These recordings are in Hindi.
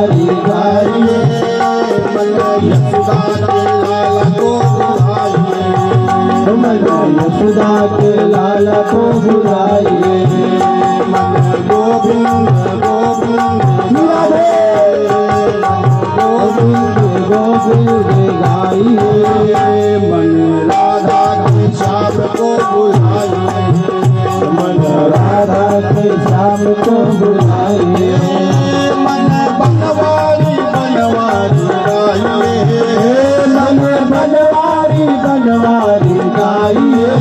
बुलारी गाइए, मन यशोदा के लाला को बुलाइए, मन यशोदा के लाला को बुलाइए, मन गोविंद गोविंद गोविंद गोविंद गाइए, मन राधा के श्याम को बुलाइए, मन राधा के श्याम को बुलाइए, मन बनवारी बनवारी गाइए, मन बनवारी बनवारी गाइए,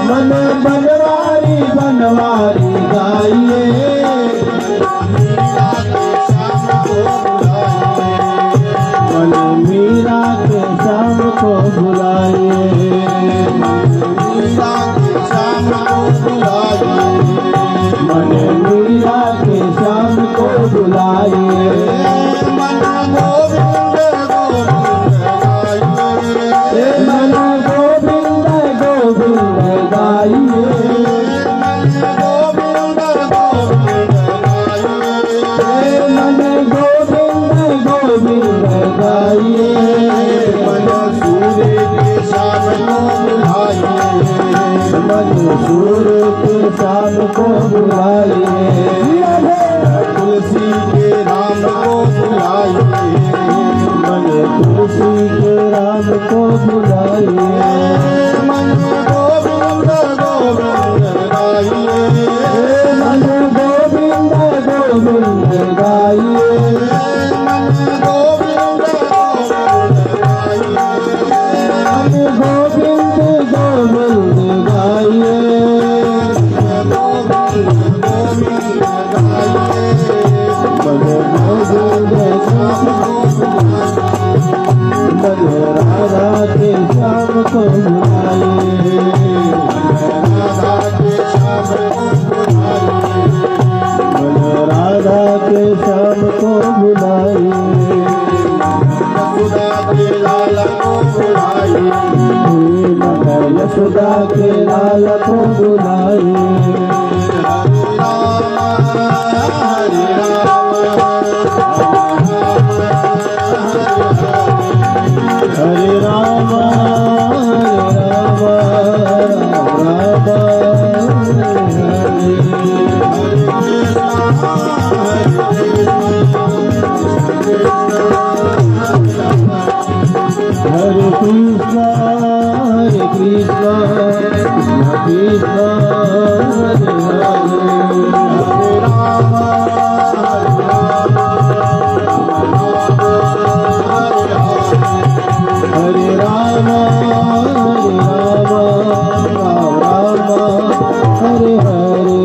मन बनवारी बनवारी गाइए, मन मीरा के श्याम को बुलाइए, मीरा के श्याम को बुलाइए, मन मीरा के श्याम को बुलाइए, मन गोविंद गोविंद गाइए, मन गोविंद गोविंद गाइए, मन सूर्य के श्याम को बुलाइए, मन सूर्य के श्याम को बुलाइए, तुलसी के राम को बुलाइए, मन तुलसी के राम को बुलाइए, मन गोविंद गोविंद गाइए, मन गोविंद गोविंद गाइए, मन गोविंद गोविंद गोविंद गाइए, मन गोविंद मन राधा के श्याम को बुलाइए, राधा के श्याम को बुलाइए, मन राधा के श्याम को बुलाइए, यशोदा के लाला को बुलाइए, मन यशोदा के लाला को बुलाइए, हरे राम हरे राम राम हरे कृष्ण हरे कृष्ण कृष्ण हरे हरे राम हरे राम राम हरे हरे, हरे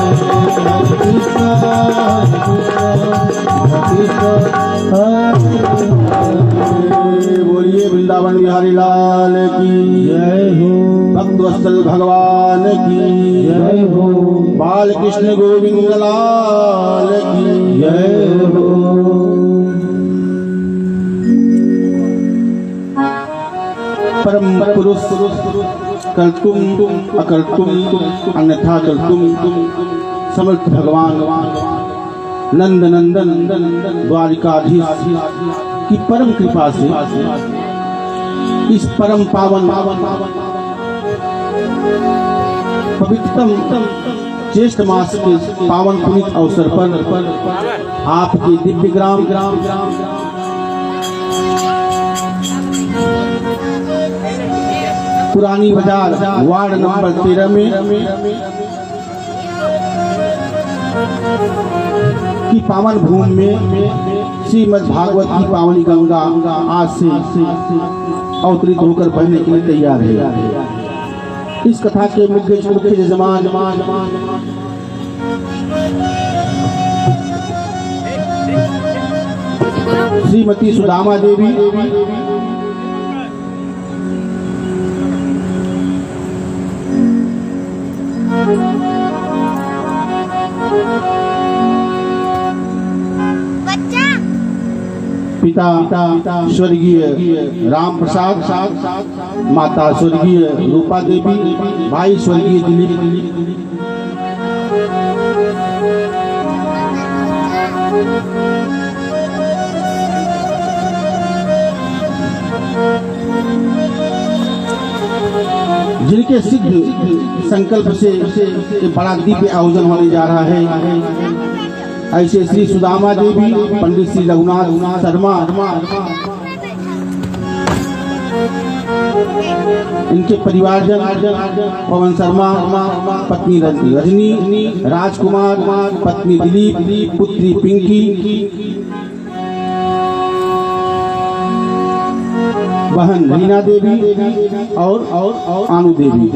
कृष्ण कृष्ण हरे हरे, हरे कृष्ण बोलिए वृंदावन बिहारी लाल की जय हो, भक्तवत्सल भगवान की जय हो, बाल कृष्ण गोविंद लाल की जय हो। परम पुरुष कर्तुम अकर्तुम अन्यथा कर्तुम समर्थ भगवान नंद नंदन द्वारिकाधीश की परम कृपा से इस परम पावन पवित्रतम ज्येष्ठ मास के पावन पुनीत अवसर पर आपके दिव्य ग्राम पुरानी बाजार वार्ड नंबर 13 में की पावन भूमि में श्रीमद् भागवत की पावनी गंगा आज से अवतरित होकर बहने के लिए तैयार है। इस कथा के मुख्य यजमान श्रीमती सुदामा देवी, पिता स्वर्गीय राम प्रसाद, माता स्वर्गीय रूपा देवी, भाई स्वर्गीय दिलीप। जिनके सिद्ध संकल्प से बड़ा दिव्य आयोजन होने जा रहा है, ऐसे श्री सुदामा देवी, पंडित श्री रघुनाथ शर्मा, इनके परिवारजन पवन शर्मा, पत्नी रजनी, राजकुमार, पत्नी दिलीप, पुत्री पिंकी, बहन रीना देवी और आनु देवी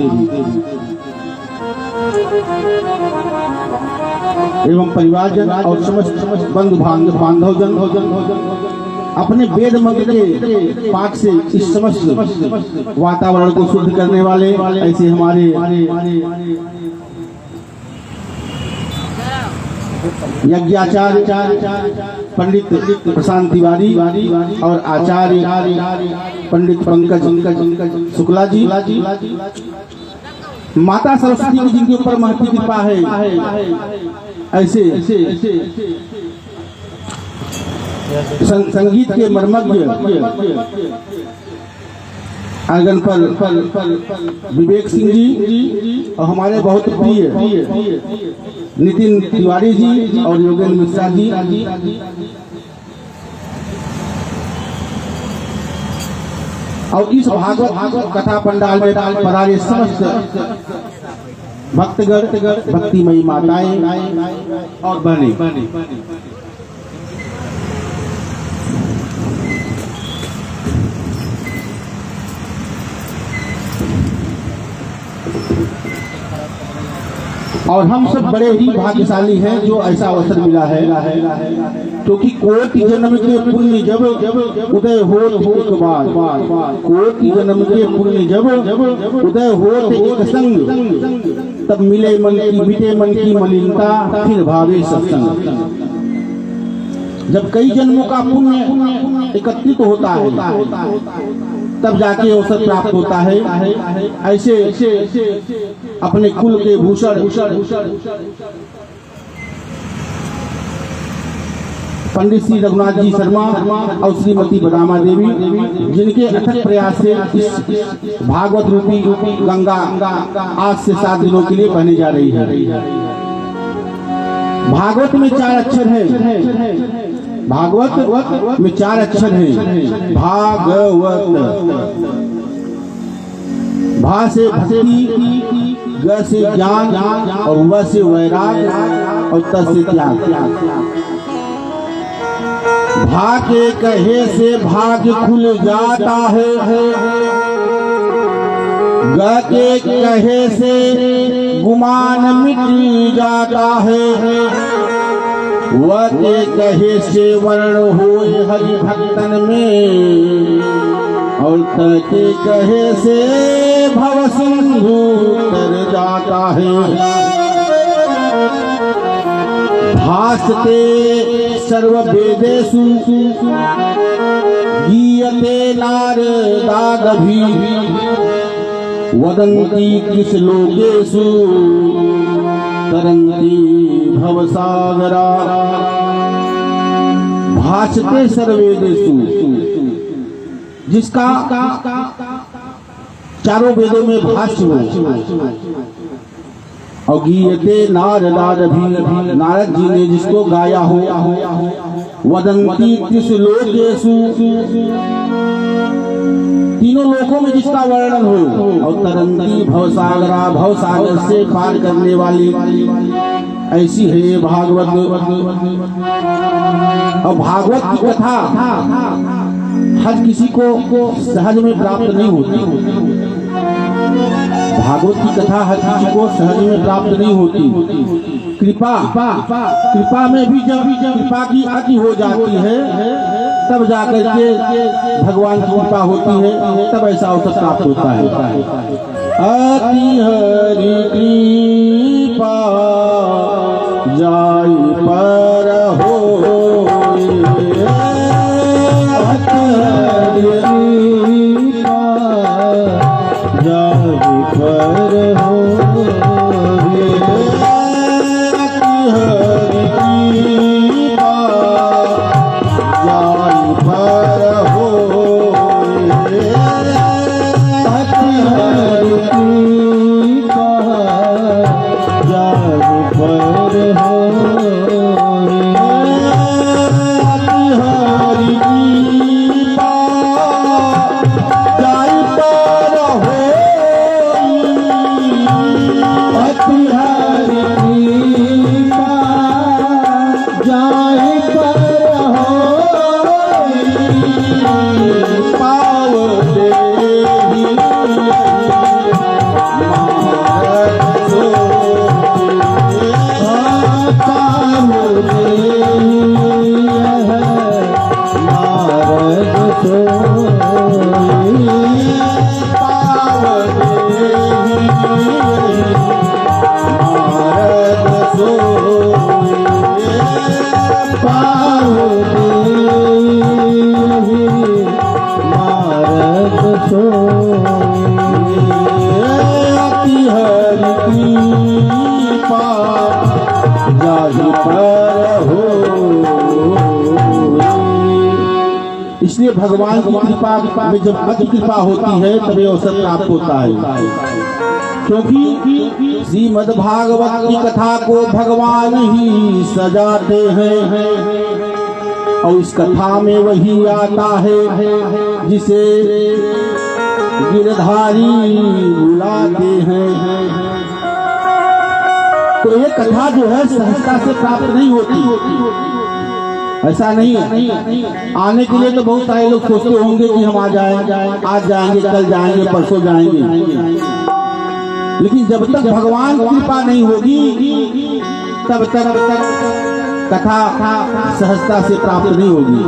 एवं परिवारजन और समस्त बंधु बांधवजन अपने वेद मंत्र के पाठ से इस समस्त वातावरण को शुद्ध करने वाले ऐसे हमारे यज्ञाचार्य पंडित प्रशांत तिवारी और आचार्य पंडित पंकज शुक्ला जी, माता सरस्वती की जिनके ऊपर महती कृपा है, ऐसे संगीत के मर्मज्ञ आंगन पर विवेक सिंह जी और हमारे बहुत प्रिय नितिन तिवारी जी और योगेंद्र मिश्रा जी, और इस भागवत कथा पंडाल में पधारे समस्त भक्तगण, भक्तिमयी माताएं और बहनें। और हम सब बड़े ही भाग्यशाली हैं जो ऐसा अवसर मिला है, क्योंकि कोटि जन्म के पुण्य जब उदय हो एक बार, कोटि जन्म के पुण्य जब उदय हो एक संग, तब मिले मिटे मन की मलिनता, फिर भावे सत्संग। जब कई जन्मों का पुण्य एकत्रित होता है तब जाके अवसर प्राप्त होता है। ऐसे अपने कुल के भूषण पंडित श्री रघुनाथ जी शर्मा और श्रीमती बदामा देवी, जिनके अथक प्रयास से इस भागवत रूपी गंगा आज से 7 दिनों के लिए बहने जा रही है। भागवत में 4 अक्षर है, भागवत में 4 अक्षर हैं। भागवत, भा से भक्ति, ग से ज्ञान और व से वैराग और त से त्याग। भा के कहे से भाग खुल जाता है, ग के कहे से गुमान मिट जाता है, व के कहे से वर्ण होए हरि भक्तन में, और त के कहे से भव सिंधु तर जाता है। भासते सर्व वेदेषु गीयते नारदादभि, वदन्ति किस लोकेषु तरन्ति भवसागरा। भासते सर्वेदेषु, जिसका 4 वेदों में भाष्य हो, और गीयते नारदादभि, नारद जी ने जिसको गाया हो, वदन्ति किस लोकेषु, तीनों लोकों में जिसका वर्णन हो, और तरंती भवसागरा, भवसागर से पार करने वाली ऐसी है ये भागवत। और भागवत की कथा हर किसी को सहज में प्राप्त नहीं होती, भागवत की कथा हर किसी को सहज में प्राप्त नहीं होती। कृपा में भी जब कृपा की अति हो जाती है तब जाकर के भगवान की कृपा होती है, तब ऐसा अवसर प्राप्त होता है। अति हरि कृपा जाई पर हो, अति हरि कृपा जाई पर हो, अति हरि कृपा जाई पर हो, अति हरि कृपा जाई पर हो, अति हरि कृपा जाई पर हो, अति हरि कृपा जाई पर हो, पावते ही मारग सो, पावते यह मारग सो, पावते मारग सो, पावते मारग सो, अति हरि कृपा जाहि पर हो। इसलिए भगवान की कृपा में जब अति कृपा होती है तभी अवसर प्राप्त होता है, क्योंकि श्रीमद् भागवत की कथा को भगवान ही सजाते हैं और इस कथा में वही आता है जिसे गिरधारी बुलाते हैं। तो ये कथा जो है सहजता से प्राप्त नहीं होती, ऐसा नहीं है। आने के लिए तो बहुत सारे लोग सोचते होंगे कि हम आ जाएं, आज जाएंगे, कल जाएंगे, परसों जाएंगे, लेकिन जब तक भगवान की कृपा नहीं होगी तब तक कथा सहजता से प्राप्त नहीं होगी।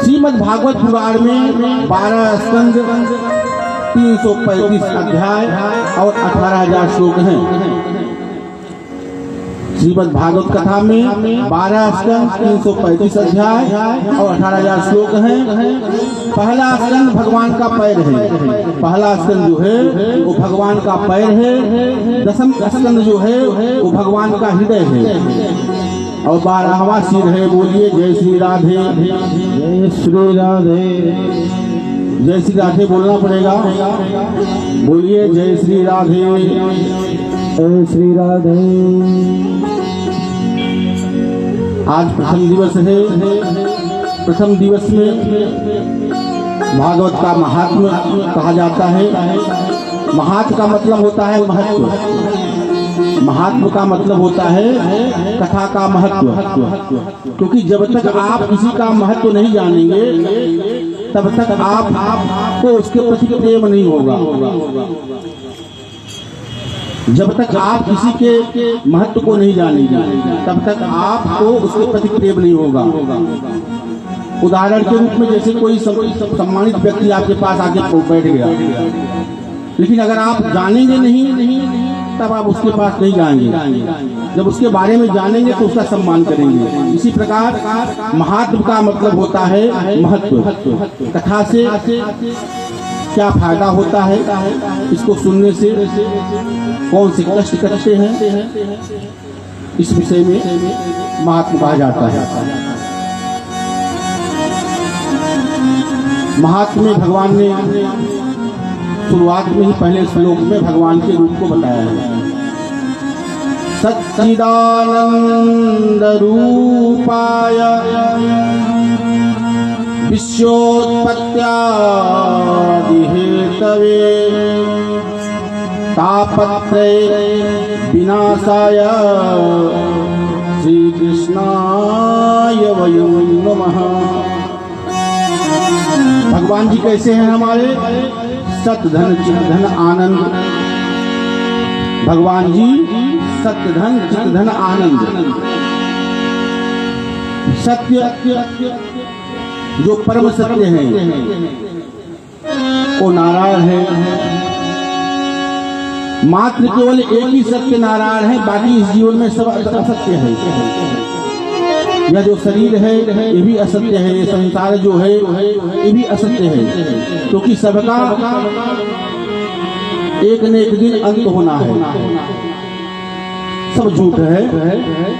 श्रीमद् भागवत पुराण में 12 स्कंद, 335 अध्याय और 18,000 श्लोक हैं। श्रीमद् भागवत कथा में 12 स्कंद, 335 अध्याय और 18,000 श्लोक हैं। पहला स्कंद भगवान का पैर है, पहला स्कंद जो है वो भगवान का पैर है। दसम स्कंद जो है वो भगवान का हृदय है और 12वां सिर है। बोलिए जय श्री राधे, जय श्री राधे, जय श्री राधे बोलना पड़ेगा। बोलिए जय श्री राधे, जय श्री राधे। आज प्रथम दिवस है। प्रथम दिवस में भागवत का महात्म कहा जाता है। महात्म का मतलब होता है महत्व, महात्म का मतलब होता है कथा का महत्व। क्योंकि जब तक आप किसी का महत्व नहीं जानेंगे तब तक आपको उसके प्रति प्रेम नहीं होगा। जब तक आप किसी के महत्व को नहीं जानेंगे तब तक आपको उसके प्रति प्रेम नहीं होगा। उदाहरण के रूप में जैसे कोई सम्मानित व्यक्ति आपके पास आके बैठ गया, लेकिन अगर आप जानेंगे नहीं तब आप उसके पास नहीं जाएंगे। जब उसके बारे में जानेंगे तो उसका सम्मान करेंगे। इसी प्रकार महात्म का मतलब होता है महत्व। कथा से क्या फायदा होता है, इसको सुनने से कौन से कष्ट करते हैं, इस विषय में महात्म कहा जाता है। महात्म में भगवान ने शुरुआत में ही पहले श्लोक में भगवान के रूप को बताया है। सच्चिदानंद रूपाय विश्वोत्पत्त्यादि हेतवे तापत्रय विनाशाय श्री कृष्णाय वयं नमः। भगवान जी कैसे हैं हमारे? सत्य धन चित धन आनंद। भगवान जी सत्य धन चित धन आनंद। सत्य जो परम सत्य है वो नारायण है। मात्र केवल एक ही सत्य नारायण है, बाकी इस जीवन में सब असत्य है। यह जो शरीर है ये भी असत्य है, ये संसार जो है ये भी असत्य है, क्योंकि सबका एक न एक दिन अंत होना है। सब झूठ है,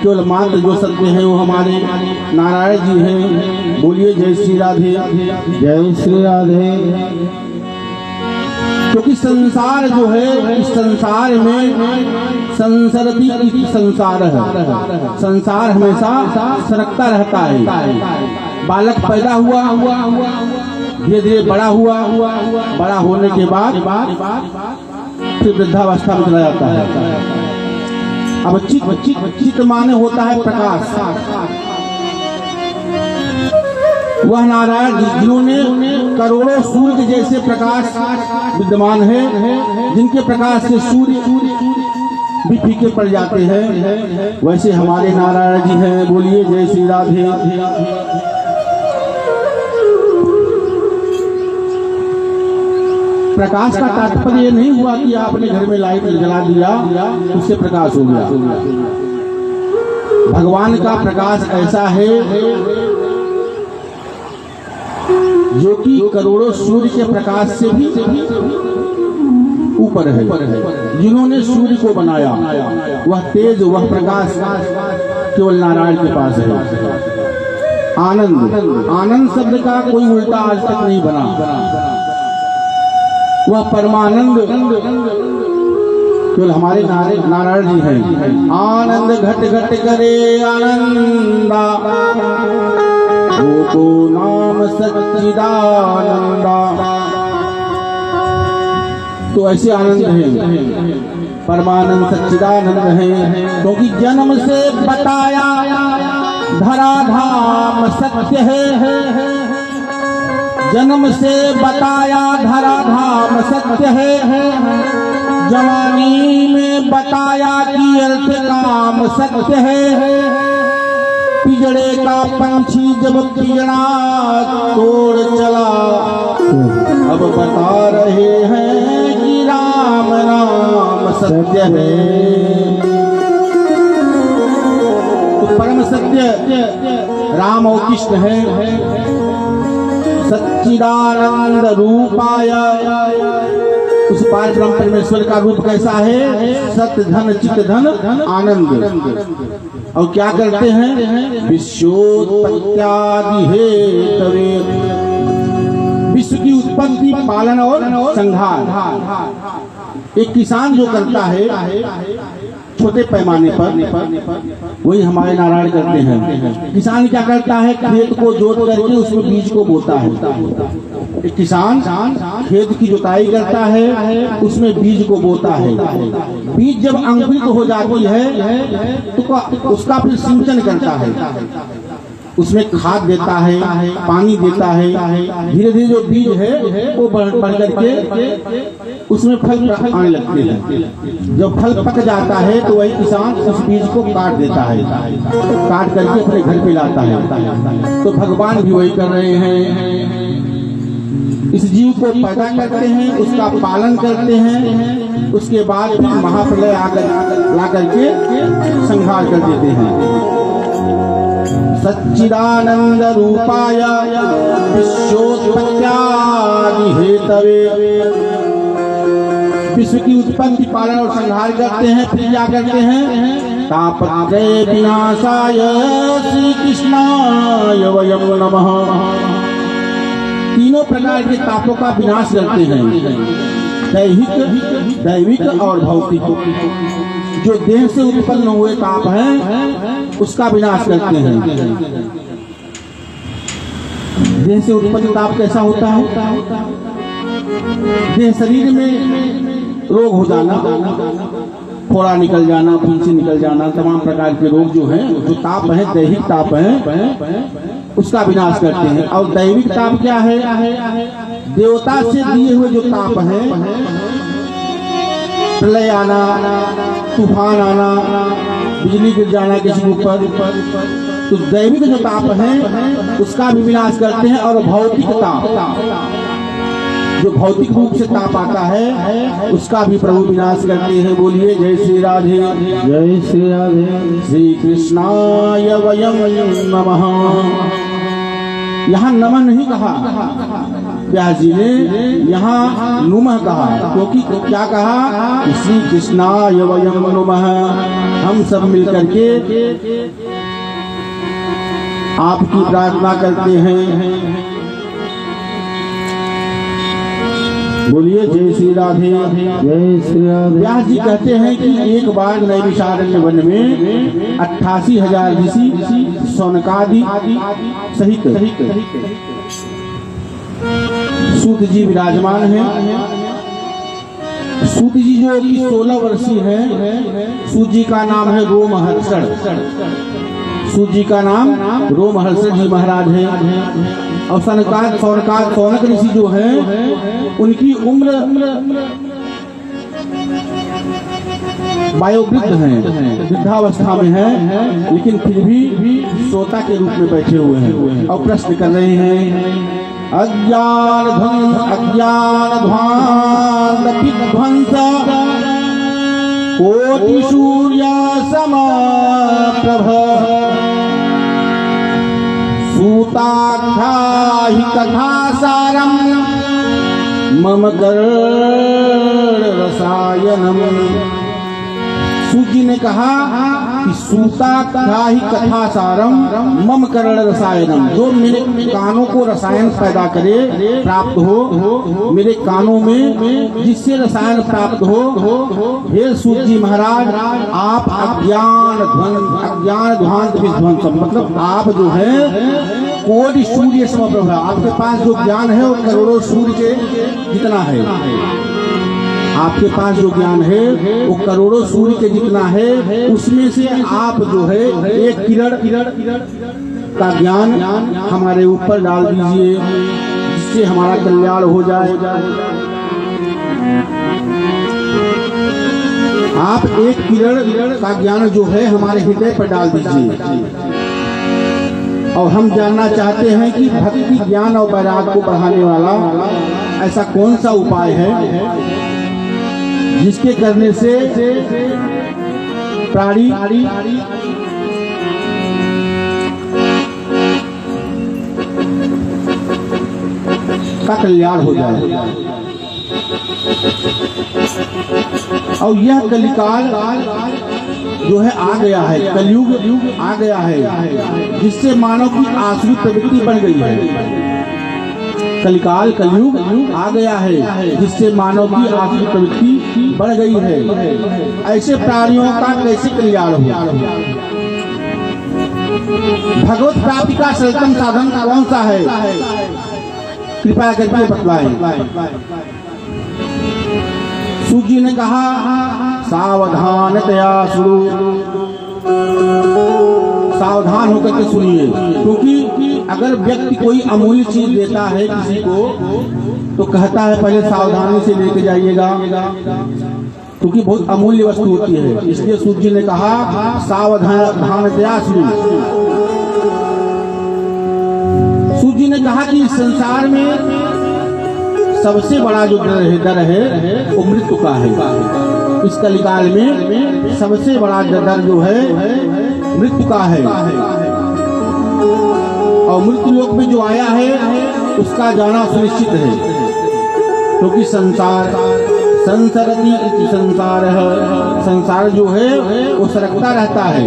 केवल मात्र जो सत्य है वो हमारे नारायण जी हैं। बोलिए जय श्री राधे, जय श्री राधे। क्योंकि संसार जो है, इस संसार में संसरती संसार है। संसार हमेशा सरकता रहता है। बालक पैदा हुआ, धीरे धीरे बड़ा हुआ, बड़ा होने के बाद फिर वृद्धावस्था में चला जाता है। अब चित माने होता है प्रकाश। वह नारायण जिन्होंने करोड़ों सूर्य जैसे प्रकाश विद्यमान है, जिनके प्रकाश से सूर्य भी फीके पड़ जाते हैं, वैसे हमारे नारायण जी हैं। बोलिए जय श्री राधे। प्रकाश का तात्पर्य ये नहीं हुआ कि आपने घर में लाइट जला दिया उससे प्रकाश हो गया। भगवान का प्रकाश ऐसा है जो कि करोड़ों सूर्य के प्रकाश से भी ऊपर है। जिन्होंने सूर्य को बनाया वह तेज, वह प्रकाश केवल नारायण के पास है। आनंद, आनंद शब्द का कोई उल्टा आज तक नहीं बना। वह परमानंद केवल हमारे नारायण जी हैं। आनंद घट घट करे आनंदा, को नाम सच्चिदानंदा। तो ऐसे आनंद है, परमानंद सच्चिदानंद है। क्योंकि जन्म से बताया धराधाम सत्य है। जन्म से बताया धराधाम सत्य है। जवानी में बताया कि अर्थ काम सत्य है। पिजड़े का पंछी जब पिजड़ा तोड़ चला, अब बता रहे हैं कि राम नाम सत्य है। तो परम सत्य राम और कृष्ण है। सच्चिदानंद रूपाय, उस पार ब्रह्म परमेश्वर का रूप कैसा है? सत्य धन चित धन आनंद। और क्या करते हैं? विश्वोत्पत्त्यादि हेतवे, विश्व की उत्पत्ति, पालन और संहार। एक किसान जो करता है छोटे पैमाने पर, वही हमारे नारायण करते हैं। किसान क्या करता है? खेत को जोत करके उसमें बीज को बोता है। एक किसान खेत की जुताई करता है, उसमें बीज को बोता है। बीज जब अंकुरित हो जाती है तो उसका फिर सिंचन करता है, उसमें खाद देता है, पानी देता है। धीरे धीरे जो बीज है वो बढ़ करके उसमें फल आने लगते हैं। जब फल पक जाता है तो वही किसान उस बीज को काट देता है, काट करके अपने घर पे लाता है। तो भगवान भी वही कर रहे हैं। इस जीव को पैदा करते हैं, उसका पालन करते हैं, उसके बाद फिर महाप्रलय आकर ला करके संहार कर देते हैं। सच्चिदानंद रूपाय विश्वोत्पत्त्यादि हेतवे, विश्व की उत्पत्ति, पालन और संहार करते हैं। फिर क्या करते हैं? तापत्रय विनाशाय श्री कृष्णाय वयं नमः। तीनों प्रकार के तापों का विनाश करते हैं, दैविक और भौतिक। जो देह से उत्पन्न हुए ताप हैं उसका विनाश करते हैं। देह से उत्पन्न ताप कैसा होता है? देह शरीर में रोग हो जाना, फोड़ा निकल जाना, फुंसी निकल जाना, तमाम प्रकार के रोग जो हैं, जो ताप है, दैहिक ताप है, उसका विनाश करते हैं। और दैविक ताप क्या है? देवता से दिए हुए जो ताप है, प्रलय आना, तूफान आना, बिजली गिर जाना किसी के ऊपर, तो दैविक जो ताप है उसका भी विनाश करते हैं। और भौतिक ताप, जो भौतिक रूप से ताप आता है उसका भी प्रभु विनाश करते हैं। बोलिए जय श्री राधे, जय श्री राधे। श्री कृष्णाय वयं नमः। यहाँ नमः नहीं कहा व्यास जी ने, यहाँ नुमः कहा, क्योंकि क्या कहा, श्री कृष्णाय वयं नुमः, हम सब मिलकर के आपकी प्रार्थना करते हैं। बोलिए जय श्री राधे, जय श्री राधे। व्यास जी कहते हैं कि एक बार नैमिषारण्य वन में 88,000 ऋषि सौनकादि सहित सूत जी विराजमान हैं। सूत जी जो कि 16 वर्षीय है, सूत जी का नाम है रोमहर्षण। सूत जी का नाम रोमहर्षण जी महाराज है। और सौनक ऋषि जो है उनकी उम्र वयोवृद्ध है, वृद्धावस्था में है, लेकिन फिर भी श्रोता के रूप में बैठे हुए हैं और प्रश्न कर रहे हैं। अज्ञान ध्वंस कोटि सूर्य समप्रभ सूताख्याहि कथा सारम मम कर्ण रसायनम। सूत जी ने कहा कि सूताख्याहि कथा सारम मम कर्ण रसायनम, जो मेरे कानों को रसायन पैदा करे, प्राप्त हो मेरे कानों में, जिससे रसायन प्राप्त हो। हे सूत जी महाराज, आप अज्ञान ध्वांत विध्वंसम, मतलब आप जो है कोटि सूर्य समप्रभ, आपके पास जो ज्ञान है वो करोड़ों सूर्य के जितना है। आपके पास जो ज्ञान है वो करोड़ों सूर्य के जितना है, उसमें से आप जो है एक किरण का ज्ञान हमारे ऊपर डाल दीजिए, जिससे हमारा कल्याण हो जाए। आप एक किरण का ज्ञान जो है हमारे हृदय पर डाल दीजिए। और हम जानना चाहते हैं कि भक्ति, ज्ञान और वैराग्य को बढ़ाने वाला ऐसा कौन सा उपाय है जिसके करने से प्राणी का कल्याण हो जाए। और यह कलिकाल जो है आ गया है, कलयुग आ गया है, जिससे मानव की आसुरी प्रवृत्ति बन गई है। कलयुग आ गया है, जिससे मानव की आसुरी प्रवृत्ति बढ़ गई है। ऐसे प्राणियों का कैसे कल्याण हो? भगवत प्राप्ति का सर्वोत्तम साधन कौन सा है? कृपया करके बतलाएं। सूत जी ने कहा सावधानतया सुनो, सावधान होकर के सुनिए, क्योंकि अगर व्यक्ति कोई अमूल्य चीज देता है किसी को तो कहता है पहले सावधानी से लेके जाइएगा, क्योंकि बहुत अमूल्य वस्तु होती है। इसलिए सूत जी ने कहा सावधानतया सुनो। सूत जी ने कहा कि इस संसार में सबसे बड़ा जो डर है वो मृत्यु का है। इस कलिकाल में सबसे बड़ा डर जो है मृत्यु का है। और मृत्यु लोक में जो आया है उसका जाना सुनिश्चित है, क्योंकि संसरति इति संसार है, संसार जो है वो सरकता रहता है।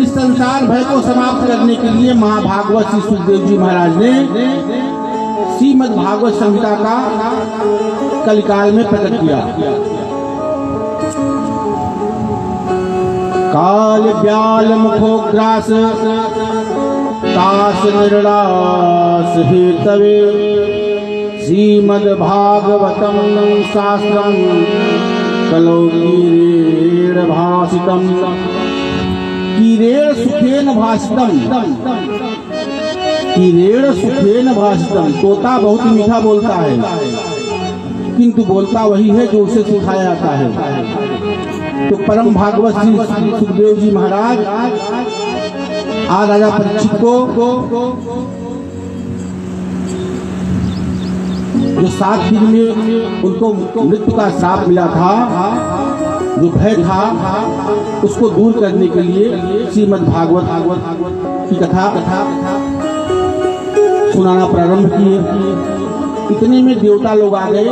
इस संसार भय को समाप्त करने के लिए महाभागवत श्री सुखदेव जी महाराज ने श्रीमद् भागवत संहिता का कलिकाल में प्रकट किया। काल व्याल मुखोग्रास तास निर्णास हेतवे श्रीमद् भागवतम शास्त्रम कलौ कीरेण भासितम, कीरेण सुखेन भाषितम, कीरेण सुखेन भाषितम। तोता बहुत मीठा बोलता है, किंतु बोलता वही है जो उसे सिखाया जाता है। तो परम भागवत श्री सुखदेव जी महाराज आज राजा परीक्षित को जो 7 दिन में उनको मृत्यु का श्राप मिला था, जो भय था, उसको दूर करने के लिए श्रीमद् भागवत की कथा सुनाना प्रारंभ किए। इतने में देवता लोग आ गए।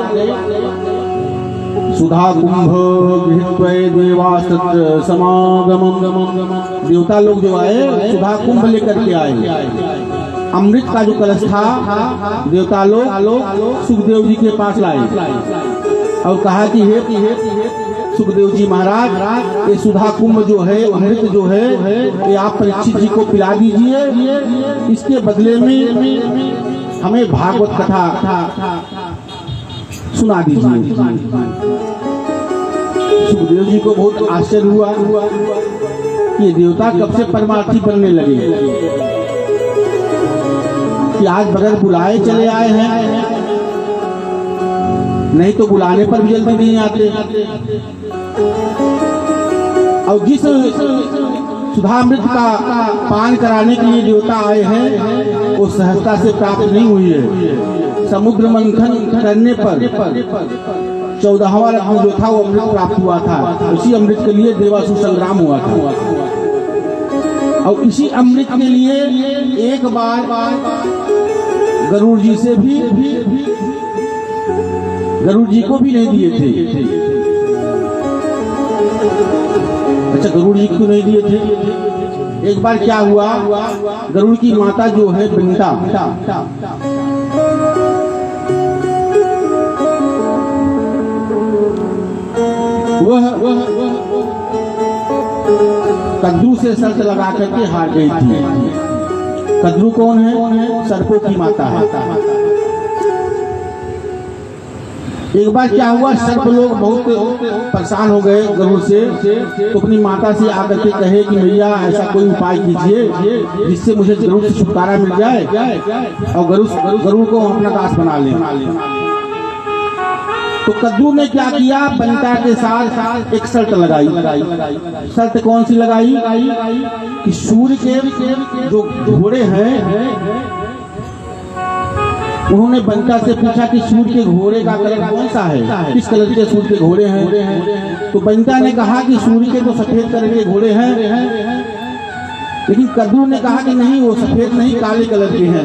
सुधा कुंभ गृहीत्वै देवास्तत्र समागमम्। देवता लोग जो आए सुधा कुंभ लेकर के आए। अमृत का जो कलश था देवता लोग सुखदेव जी के पास लाए और कहा कि हे सुखदेव जी महाराज, ये सुधा कुंभ जो है, अमृत जो है, ये आप परीक्षित जी को पिला दीजिए, इसके बदले में हमें भागवत कथा सुना दीजिए। सुखदेव जी को बहुत आश्चर्य हुआ कि देवता कब से परमार्थी बनने लगे कि आज बगैर बुलाए चले आए हैं, नहीं तो बुलाने पर भी जल्दी नहीं आते। और जिस सुधामृत का पान कराने के लिए देवता आए हैं वो सहजता से प्राप्त नहीं हुई है। समुद्र मंथन करने पर 14वां रत्न जो था वो अमृत प्राप्त हुआ था। उसी अमृत के लिए देवासुर संग्राम हुआ था और इसी अमृत के लिए एक बार गरुड़ जी से भी गरुड़ जी को भी नहीं दिए थे। अच्छा, गरुड़ जी क्यों नहीं दिए थे? एक बार क्या हुआ, गरुड़ की माता जो है वृंदा, वह कद्रू से शर्त लगा करके हार गई थी। कद्रू कौन है? सर्पों की माता है। एक बार क्या हुआ, सर्प लोग बहुत परेशान हो गए गरुड़ से, तो अपनी माता से आकर के कहे कि मैया ऐसा कोई उपाय कीजिए जिससे मुझे गरुड़ से छुटकारा मिल जाए और गरुड़ को अपना दास बना ले। तो कद्रू ने क्या किया, बनिता के साथ एक शर्त लगाई। शर्त कौन सी लगाई कि सूर्य के जो घोड़े हैं, उन्होंने बनिता से पूछा कि सूर्य के घोड़े का कलर कौन सा है, किस कलर के सूर्य के घोड़े हैं। तो बनिता ने कहा कि सूर्य के तो सफेद कलर के घोड़े हैं, लेकिन कद्रू ने कहा कि नहीं, वो सफेद नहीं, काले कलर के हैं।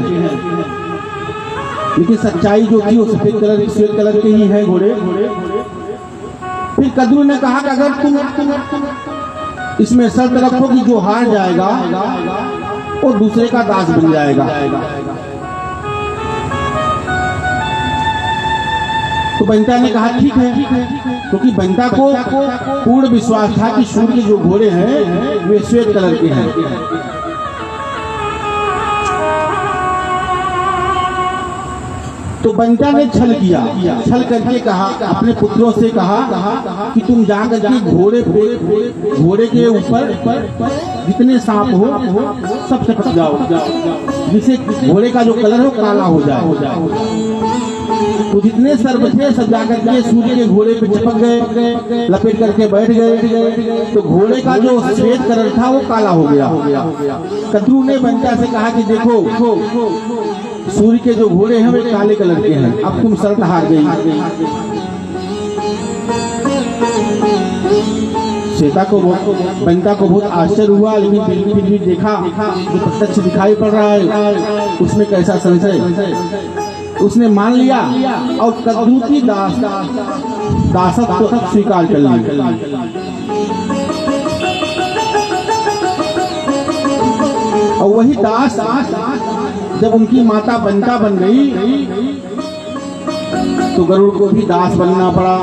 लेकिन सच्चाई जो थी वो सफेद कलर श्वेत कलर के ही है घोड़े। फिर कद्रू ने कहा कि अगर तुम इसमें शर्त रखो कि जो हार जाएगा वो दूसरे का दास बन जाएगा। तो बनिता ने कहा ठीक है, क्योंकि बनिता को पूर्ण विश्वास था कि सूर्य के जो घोड़े हैं वे श्वेत कलर के हैं। तो बनिता ने छल किया, छल करके कहा, अपने पुत्रों से कहा कि तुम जाकर के घोड़े के ऊपर जितने सांप हो सब से फंस जाओ, जिससे घोड़े का जो कलर हो काला हो जाए। तो जितने सर्प थे सब जाकर के सूर्य के घोड़े पे चिपक गए, लपेट करके बैठ गए। तो घोड़े का जो श्वेत कलर था वो काला हो गया। कद्रू ने बनिता से कहा कि देखो सूर्य के जो घोड़े हैं वे काले कलर के हैं, अब तुम शर्त हार गई। सीता को बनिता को बहुत आश्चर्य हुआ, लेकिन फिर भी देखा जो प्रत्यक्ष दिखाई पड़ रहा है उसमें कैसा संशय। उसने मान लिया और कद्रू की दासत्व को तक स्वीकार कर लिया। और वही दास जब उनकी माता बनिता बन गई तो गरुड़ को भी दास बनना पड़ा।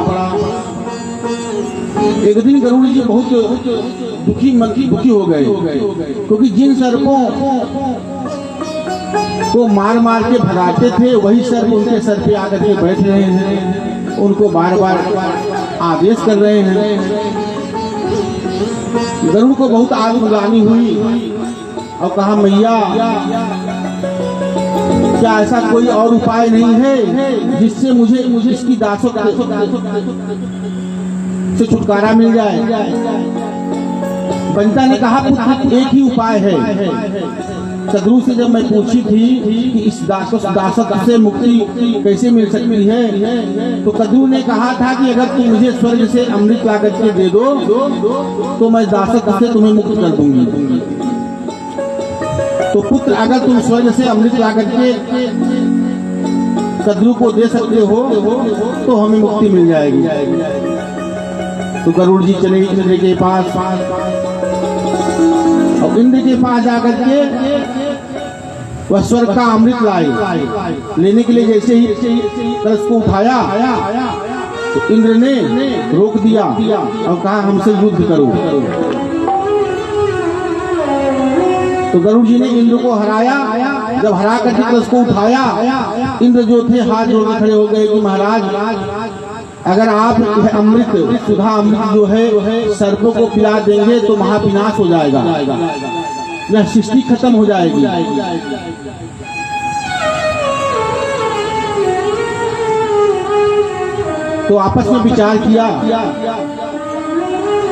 एक दिन गरुड़ जी बहुत दुखी हो गए, क्योंकि जिन सर्पों को मार मार के भगाते थे वही सर्प उनके सर पे आकर के बैठ रहे हैं, उनको बार बार आदेश कर रहे हैं। गरुड़ को बहुत आत्मग्लानि हुई और कहा मैया क्या ऐसा कोई और उपाय नहीं है जिससे मुझे इसकी दासों से छुटकारा मिल जाए। बंता ने कहा पुत्र एक ही उपाय है। सदगुरु से जब मैं पूछी थी कि इस दासत्व से मुक्ति कैसे मिल सकती है तो सदगुरु ने कहा था कि अगर तुम मुझे स्वर्ग से अमृत ला करके दे दो तो मैं दासत्व से तुम्हें मुक्त कर दूंगी। तो पुत्र अगर तुम स्वर्ग से अमृत ला करके सदगुरु को दे सकते हो तो हमें मुक्ति मिल जाएगी। तो गरुड़ जी चले इंद्र के पास और इंद्र के पास जाकर के वह स्वर्ग का अमृत लाए। लेने के लिए जैसे ही कलश को उठाया तो इंद्र ने रोक दिया और कहा हमसे युद्ध करो। तो गरुड़ जी ने इंद्र को हराया। जब हरा करके कलश को उठाया इंद्र जो थे हाथ जोड़ खड़े हो गए कि महाराज अगर आप अमृत सुधा अमृत जो है सर्पों को पिला देंगे तो महाविनाश हो जाएगा, यह सृष्टि खत्म हो जाएगी। तो आपस में विचार किया।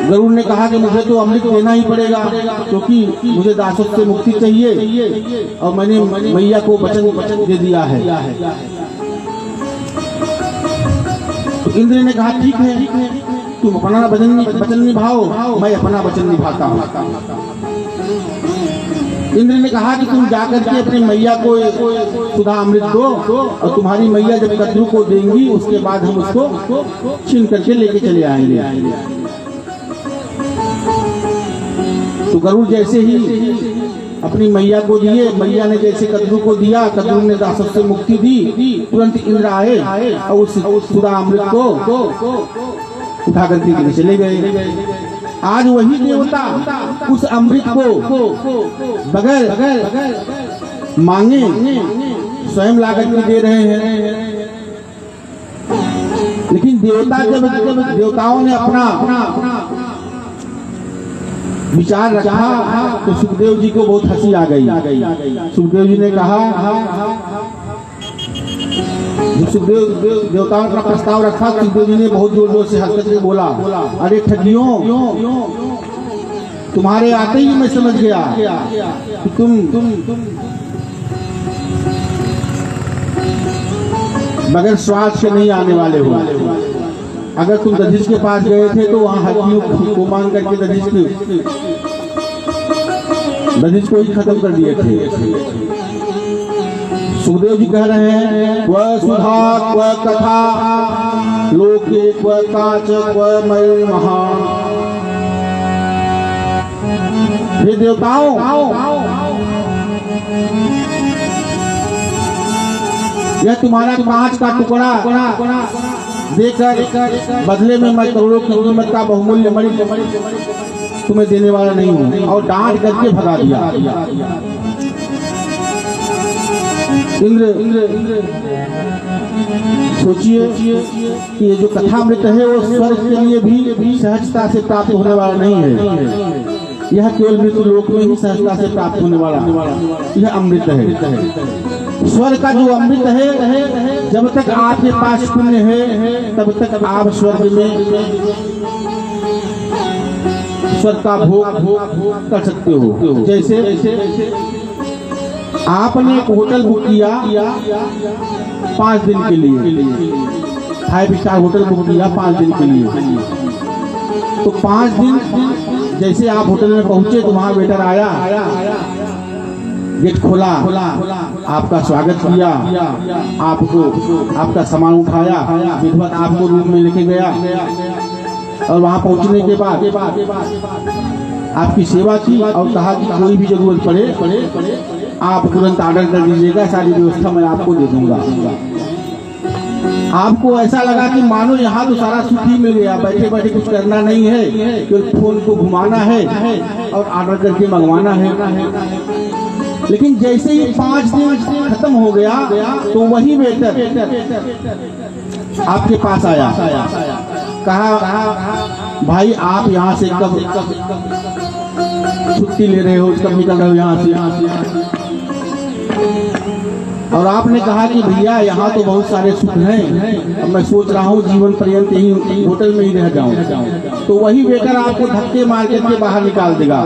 गरुड़ ने कहा कि मुझे तो अमृत देना ही पड़ेगा क्योंकि मुझे दासत्व से मुक्ति चाहिए और मैंने मैया को वचन दे दिया है। तो इंद्र ने कहा ठीक है तुम अपना वचन निभाओ, मैं अपना वचन निभाता हूँ। इंद्र ने कहा कि तुम जाकर के अपनी मैया को सुधा अमृत दो और तुम्हारी मैया जब कद्रू को देंगी उसके बाद हम उसको छीन करके लेके चले आएंगे। तो गरुड़ जैसे ही अपनी मैया को दिए, मैया ने जैसे कद्रू को दिया, कद्रू ने दासत्व से मुक्ति दी, तुरंत इंद्र आए और उस सुधा अमृत को उठा करके चले गए। आज वही देवता उस अमृत को बगैर मांगे स्वयं ला करके दे रहे हैं। लेकिन देवता जब देवताओं ने अपना विचार रखा तो सुखदेव जी को बहुत हंसी आ गई। सुखदेव जी ने कहा, जब सुखदेव देवताओं ने अपना प्रस्ताव रखा सुखदेव जी ने बहुत जोर जोर से हंस करके बोला, अरे ठगियों तुम्हारे आते ही मैं समझ गया कि तुम बगैर स्वार्थ से नहीं आने वाले हो। अगर तुम दधिच के पास गए थे तो वहां हड्डियों को मांग करके दधिच को ही खत्म कर दिए थे। सुखदेव जी कह रहे हैं क्व सुधा क्व कथा लोके क्व काच क्व मय महा। हे देवताओं यह तुम्हारा कांच का टुकड़ा देकर बदले में मैं करोड़ों की कीमत का बहुमूल्य मणि तुम्हें देने वाला नहीं हूँ, और डांट करके भगा दिया। इंद्र सोचिए कि ये जो कथामृत है वो स्वर्ग के लिए भी सहजता से प्राप्त होने वाला नहीं है। यह केवल मृत्यु लोक में ही सहजता से प्राप्त होने वाला यह अमृत है। स्वर्ग का जो अमृत है जब तक आपके पास पुण्य है तब तक आप स्वर्ग में स्वर्ग का भोग कर सकते हो। जैसे आपने एक होटल बुक किया 5 दिन के लिए, 5 स्टार होटल बुक किया 5 दिन के लिए। तो 5 दिन जैसे आप होटल में पहुंचे तो वहां वेटर आया, गेट खोला, आपका स्वागत किया, आपको आपका सामान उठाया, विधिवत आपको रूम में लेके गया और वहां पहुंचने के बाद आपकी सेवा की और कहा कि कोई भी जरूरत पड़े आप तुरंत ऑर्डर कर दीजिएगा, सारी व्यवस्था मैं आपको दे दूंगा। आपको ऐसा लगा कि मानो यहाँ तो सारा सुख ही मिल गया, बैठे बैठे कुछ करना नहीं है, केवल फोन को घुमाना है और ऑर्डर करके मंगवाना है। लेकिन जैसे ही 5 दिन खत्म हो गया तो वही वेटर आपके पास आया, कहा भाई आप यहाँ से कब छुट्टी ले रहे हो, कब निकल रहे हो यहाँ से। और आपने कहा कि भैया यहाँ तो बहुत सारे सुख हैं, अब मैं सोच रहा हूँ जीवन पर्यंत यही होटल में ही रह जाऊँ। तो वही वेटर आपको धक्के मार करके बाहर निकाल देगा।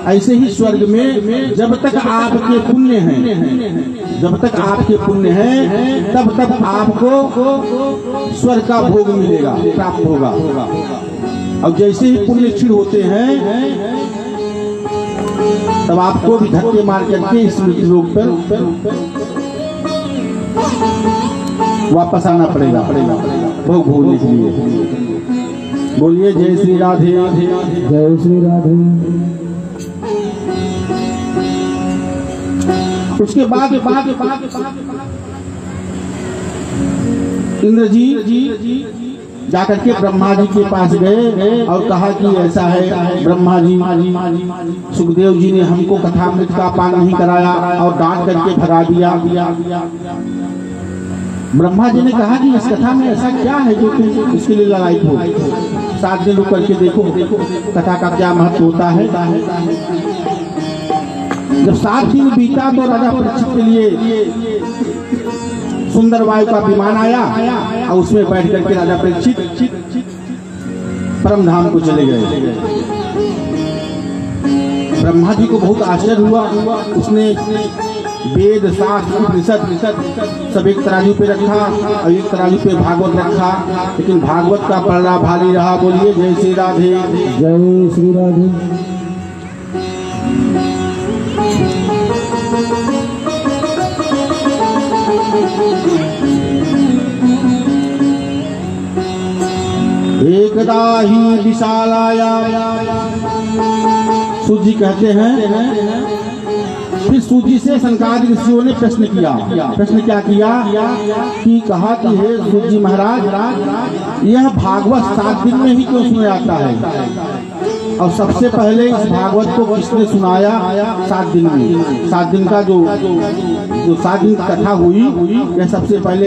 ऐसे ही स्वर्ग में जब तक आपके पुण्य हैं, जब तक आपके पुण्य हैं, तब तक आपको स्वर्ग का भोग मिलेगा, प्राप्त होगा। और जैसे ही पुण्य क्षीण होते हैं, तब आपको भी धक्के मार करके इस मृत्यु लोक पर वापस आना पड़ेगा भोग भोगने के लिए। बोलिए जय श्री राधे, जय श्री राधे। उसके बाद इंद्र जी जाकर के ब्रह्मा जी के पास गए और कहा कि ऐसा है ब्रह्मा जी, सुखदेव जी ने हमको कथामृत का पान नहीं कराया और डांट करके भगा दिया। ब्रह्मा जी ने कहा कि इस कथा में ऐसा क्या है जो तुम इसके लिए लड़ाई हो। 7 दिन रुक करके देखो कथा का क्या महत्व होता है। जब 7 दिन बीता तो राजा परीक्षित के लिए सुंदर वायु का विमान आया और उसमें बैठ करके राजा परीक्षित परम धाम को चले गए। ब्रह्मा जी को बहुत आश्चर्य हुआ। उसने वेद शास्त्र उपनिषद सब एक तराजू पे रखा और एक तराजू पे भागवत रखा, लेकिन भागवत का पलड़ा भारी रहा। बोलिए जय श्री राधे, जय श्री राधे। एकदा ही विशालायाम, सूत जी कहते हैं फिर सूत जी से सनकादि ऋषियों ने प्रश्न किया। प्रश्न क्या किया कि कहा कि हे सूत जी महाराज, यह भागवत 7 दिन में ही क्यों सुना जाता है? और सबसे पहले इस भागवत को किसने सुनाया? 7 दिन में। 7 दिन का जो 7 दिन की कथा हुई, यह सबसे पहले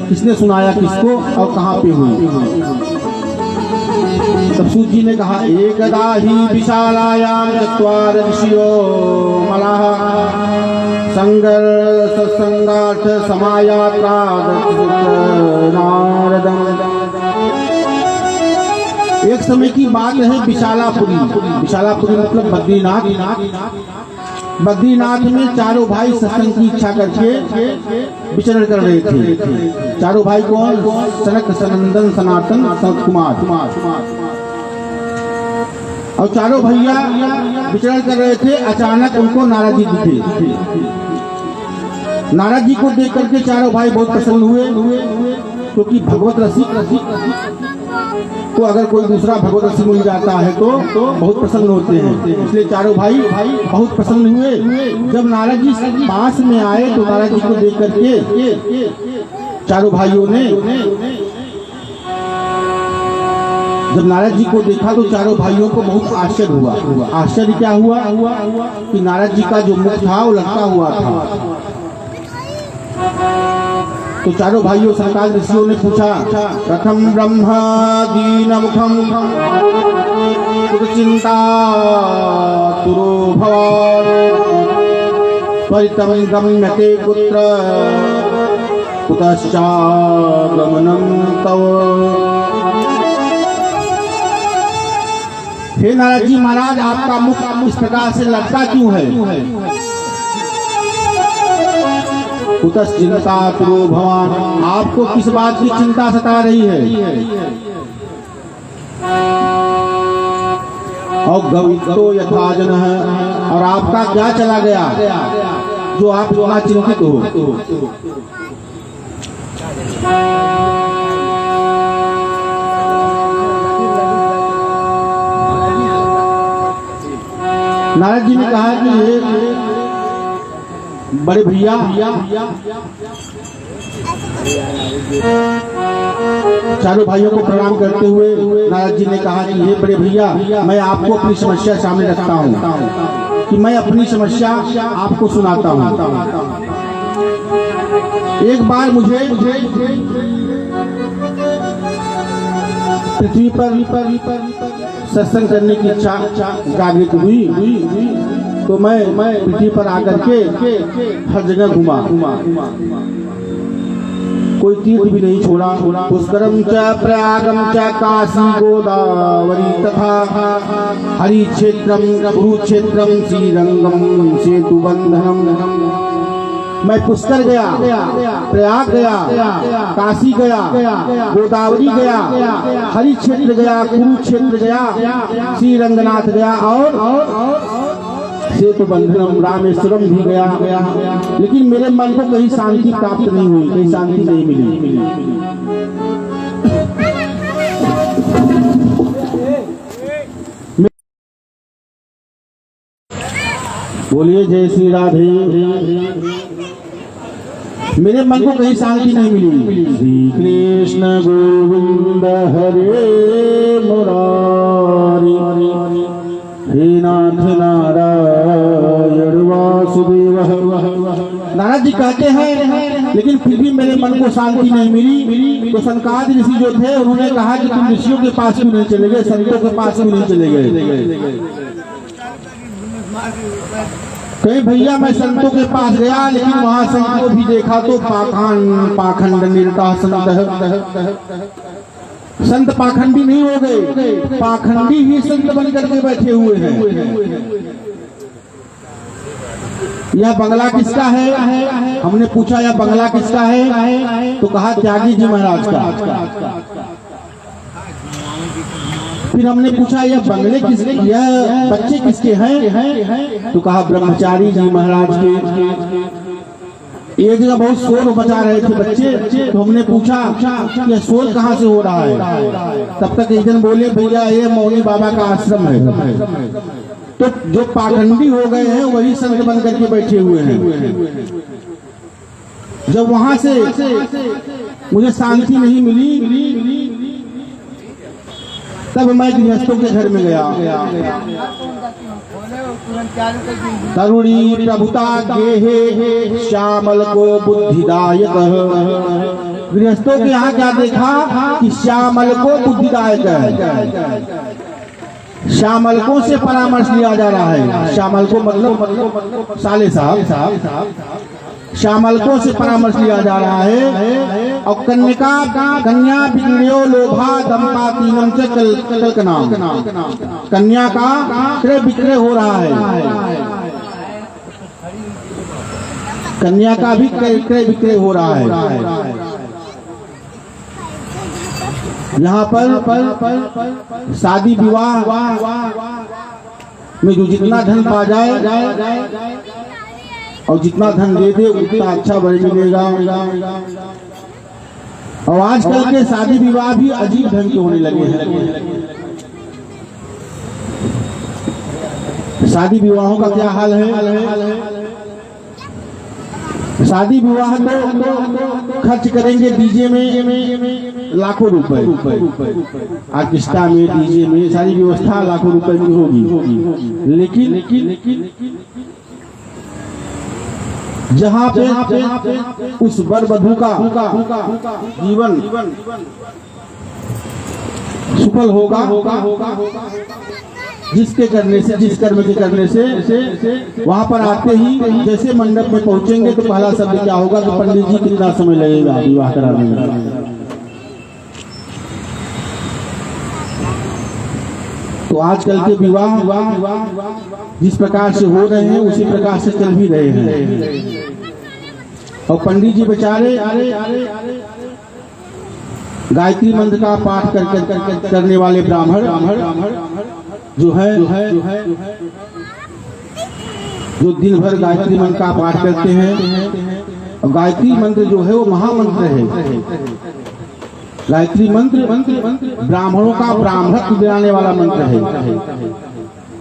किसने सुनाया, किसको और कहाँ पे हुई? तब सूत जी ने कहा एकदा ही विशालायाम चत्वार ऋषियो मलाः संघर्ष संघार्थ समायात्रा नारदम। एक समय की बात है, विशालापुरी मतलब बद्रीनाथ में चारों भाई सत्संग की इच्छा करके विचरण कर रहे थे। चारों भाई कौन? सनक, सनंदन, सनातन, सनत कुमार। और चारों भैया विचरण कर रहे थे। अचानक उनको नारद जी दिखे। नारद जी को देख करके चारों भाई बहुत प्रसन्न हुए, क्योंकि भगवत रसिक तो अगर कोई दूसरा भगवत रसिक मिल जाता है तो बहुत प्रसन्न होते हैं। इसलिए चारों भाई बहुत प्रसन्न हुए। जब नारद जी पास में आए तो नारद जी को देख करके चारों भाइयों ने, जब नारद जी को देखा तो चारों भाइयों को बहुत आश्चर्य हुआ। आश्चर्य क्या हुआ कि नारद जी का जो मुख था वो लटका हुआ था। तो चारों भाइयों सरकार ऋषियों ने पूछा, प्रथम ब्रह्म दीन मुखम चिंता तुरो भवान परितम गम्यते पुत्र कुतश्चागमनं तव। हे नारद जी महाराज, आपका मुख इस प्रकार से लटका क्यों है? कुतश्चिंता तुरो भवान, आपको किस बात की चिंता सता रही है? और गवितो यथा जन है, और आपका क्या चला गया जो आप इतना चिंतित हो? नारद जी ने कहा कि ये बड़े भैया, चारों भाइयों को प्रणाम करते हुए नारद जी ने कहा कि हे बड़े भैया, मैं आपको अपनी समस्या सामने रखता हूँ कि मैं अपनी समस्या आपको सुनाता हूँ। एक बार मुझे पृथ्वी पर सत्संग करने की इच्छा जागृत हुई तो मैं पृथ्वी पर आकर के हर जगह घुमा, कोई तीर्थ भी नहीं छोड़ा। पुष्करम च प्रयागम च काशी गोदावरी तथा हरि क्षेत्रम कुरुक्षेत्रम श्रीरंगम सेतु बंधनम। मैं पुष्कर गया, प्रयाग गया, काशी गया, गोदावरी गया, हरि क्षेत्र गया, कुरुक्षेत्र गया, श्री रंगनाथ गया और सेतु बंधनम रामेश्वरम भी गया, लेकिन मेरे मन को कहीं शांति प्राप्त नहीं हुई, कहीं शांति नहीं मिली। बोलिए जय श्री राधे। मेरे मन को कहीं शांति नहीं मिली। श्री कृष्ण गोविंद हरे मुरारी, हे नाथ नारायण वासुदेव। नारद जी कहते हैं लेकिन फिर भी मेरे मन को शांति नहीं मिली। तो सनकादि ऋषि जो थे उन्होंने कहा कि तुम ऋषियों के पास क्यों नहीं चले गए, संतों के पास क्यों नहीं चले गए। कहीं भैया मैं संतों के पास गया, लेकिन वहां संत को भी देखा तो पाखंड निरता संत पाखंडी नहीं हो गए, पाखंडी ही संत बन करके बैठे हुए हैं। यह बंगला किसका है? हमने पूछा यह बंगला किसका है? तो कहा त्यागी जी महाराज का। फिर हमने पूछा यह बंगले किसके, यह बच्चे किसके हैं? तो कहा ब्रह्मचारी जी महाराज के। एक जगह बहुत शोर मचा रहे थे बच्चे, तो हमने पूछा यह शोर कहाँ से हो रहा है? तब तक एक जन बोले भैया ये मौनी बाबा का आश्रम है। तो जो पाखंडी हो गए हैं वही संत बन करके बैठे हुए हैं। जब वहां से मुझे शांति नहीं मिली, तब मैं गृहस्थों के घर में गया। तरुणी प्रभुता गेहे श्यामल को बुद्धिदायक। गृहस्थों के यहाँ क्या देखा कि श्यामल को बुद्धिदायक है। श्यामलकों से परामर्श लिया जा रहा है। श्यामल को मतलब साले साहब, श्यामलकों से परामर्श लिया जा रहा है। और कन्या बिगड़ो लोभा दंपातीनम से कल्पनाम, कन्या का क्रय विक्रय हो रहा है। कन्या का भी क्रय विक्रय हो रहा है। यहाँ पर शादी विवाह में जो जितना धन पा जाए और जितना धन दे दे उतना अच्छा वर मिलेगा। और आजकल के शादी विवाह भी अजीब ढंग के होने लगे हैं। शादी विवाहों का क्या हाल है? शादी विवाह तो खर्च करेंगे डीजे में लाखों रुपए, ऑर्केस्ट्रा में, डीजे में, सारी व्यवस्था लाखों रुपए में होगी। लेकिन जहाँ पे उस वर वधू का जीवन सफल होगा, जिसके करने से, जिस कर्म के करने से, वहां पर आते ही जैसे मंडप में पहुंचेंगे तो पहला शब्द क्या होगा कि पंडित जी कितना समय लगेगा विवाह कराने में। तो आजकल के विवाह जिस प्रकार से हो रहे हैं उसी प्रकार से चल भी रहे हैं। और पंडित जी बेचारे गायत्री मंत्र का पाठ करने वाले ब्राह्मण जो दिन भर गायत्री मंत्र का पाठ करते हैं। और गायत्री मंत्र जो है वो महामंत्र है। गायत्री मंत्र ब्राह्मणों का ब्राह्मणत्व दिलाने वाला मंत्र है।